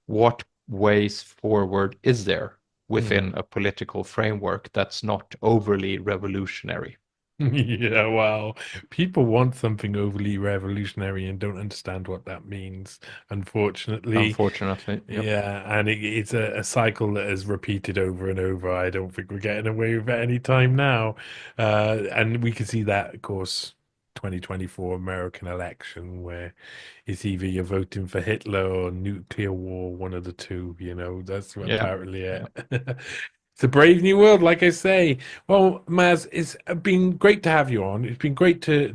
what ways forward is there within Mhm. a political framework that's not overly revolutionary. Yeah, well, people want something overly revolutionary and don't understand what that means, unfortunately. Unfortunately, yep. Yeah, and it's a cycle that is repeated over and over. I don't think we're getting away with it any time now. And we can see that, of course, 2024 American election, where it's either you're voting for Hitler or nuclear war, one of the two, that's Yeah. apparently Yeah. it. It's a brave new world, like I say. Well, Maz, it's been great to have you on. It's been great to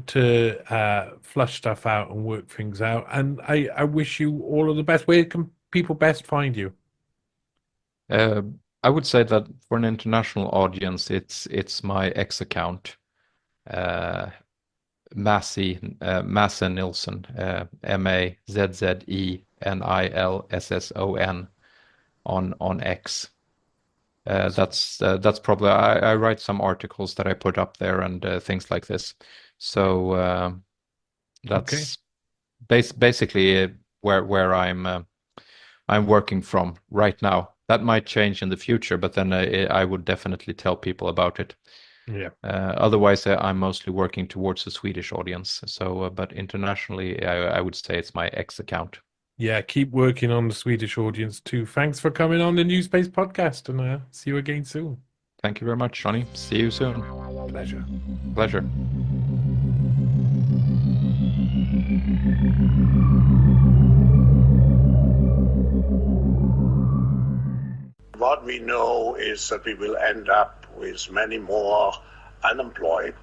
flush stuff out and work things out. And I wish you all of the best. Where can people best find you? Uh, I would say that for an international audience, it's my X account, uh, Masse Nilsson, Mazzenilsson on X. That's probably I write some articles that I put up there and things like this. Yeah. So Okay. that's basically where I'm working from right now. That might change in the future, but then I would definitely tell people about it. Yeah. Otherwise, I'm mostly working towards a Swedish audience. So, but internationally, I would say it's my X account. Yeah. Keep working on the Swedish audience too. Thanks for coming on the New Space podcast, and see you again soon. Thank you very much, Johnny. See you soon. Pleasure. Pleasure. What we know is that we will end up with many more unemployed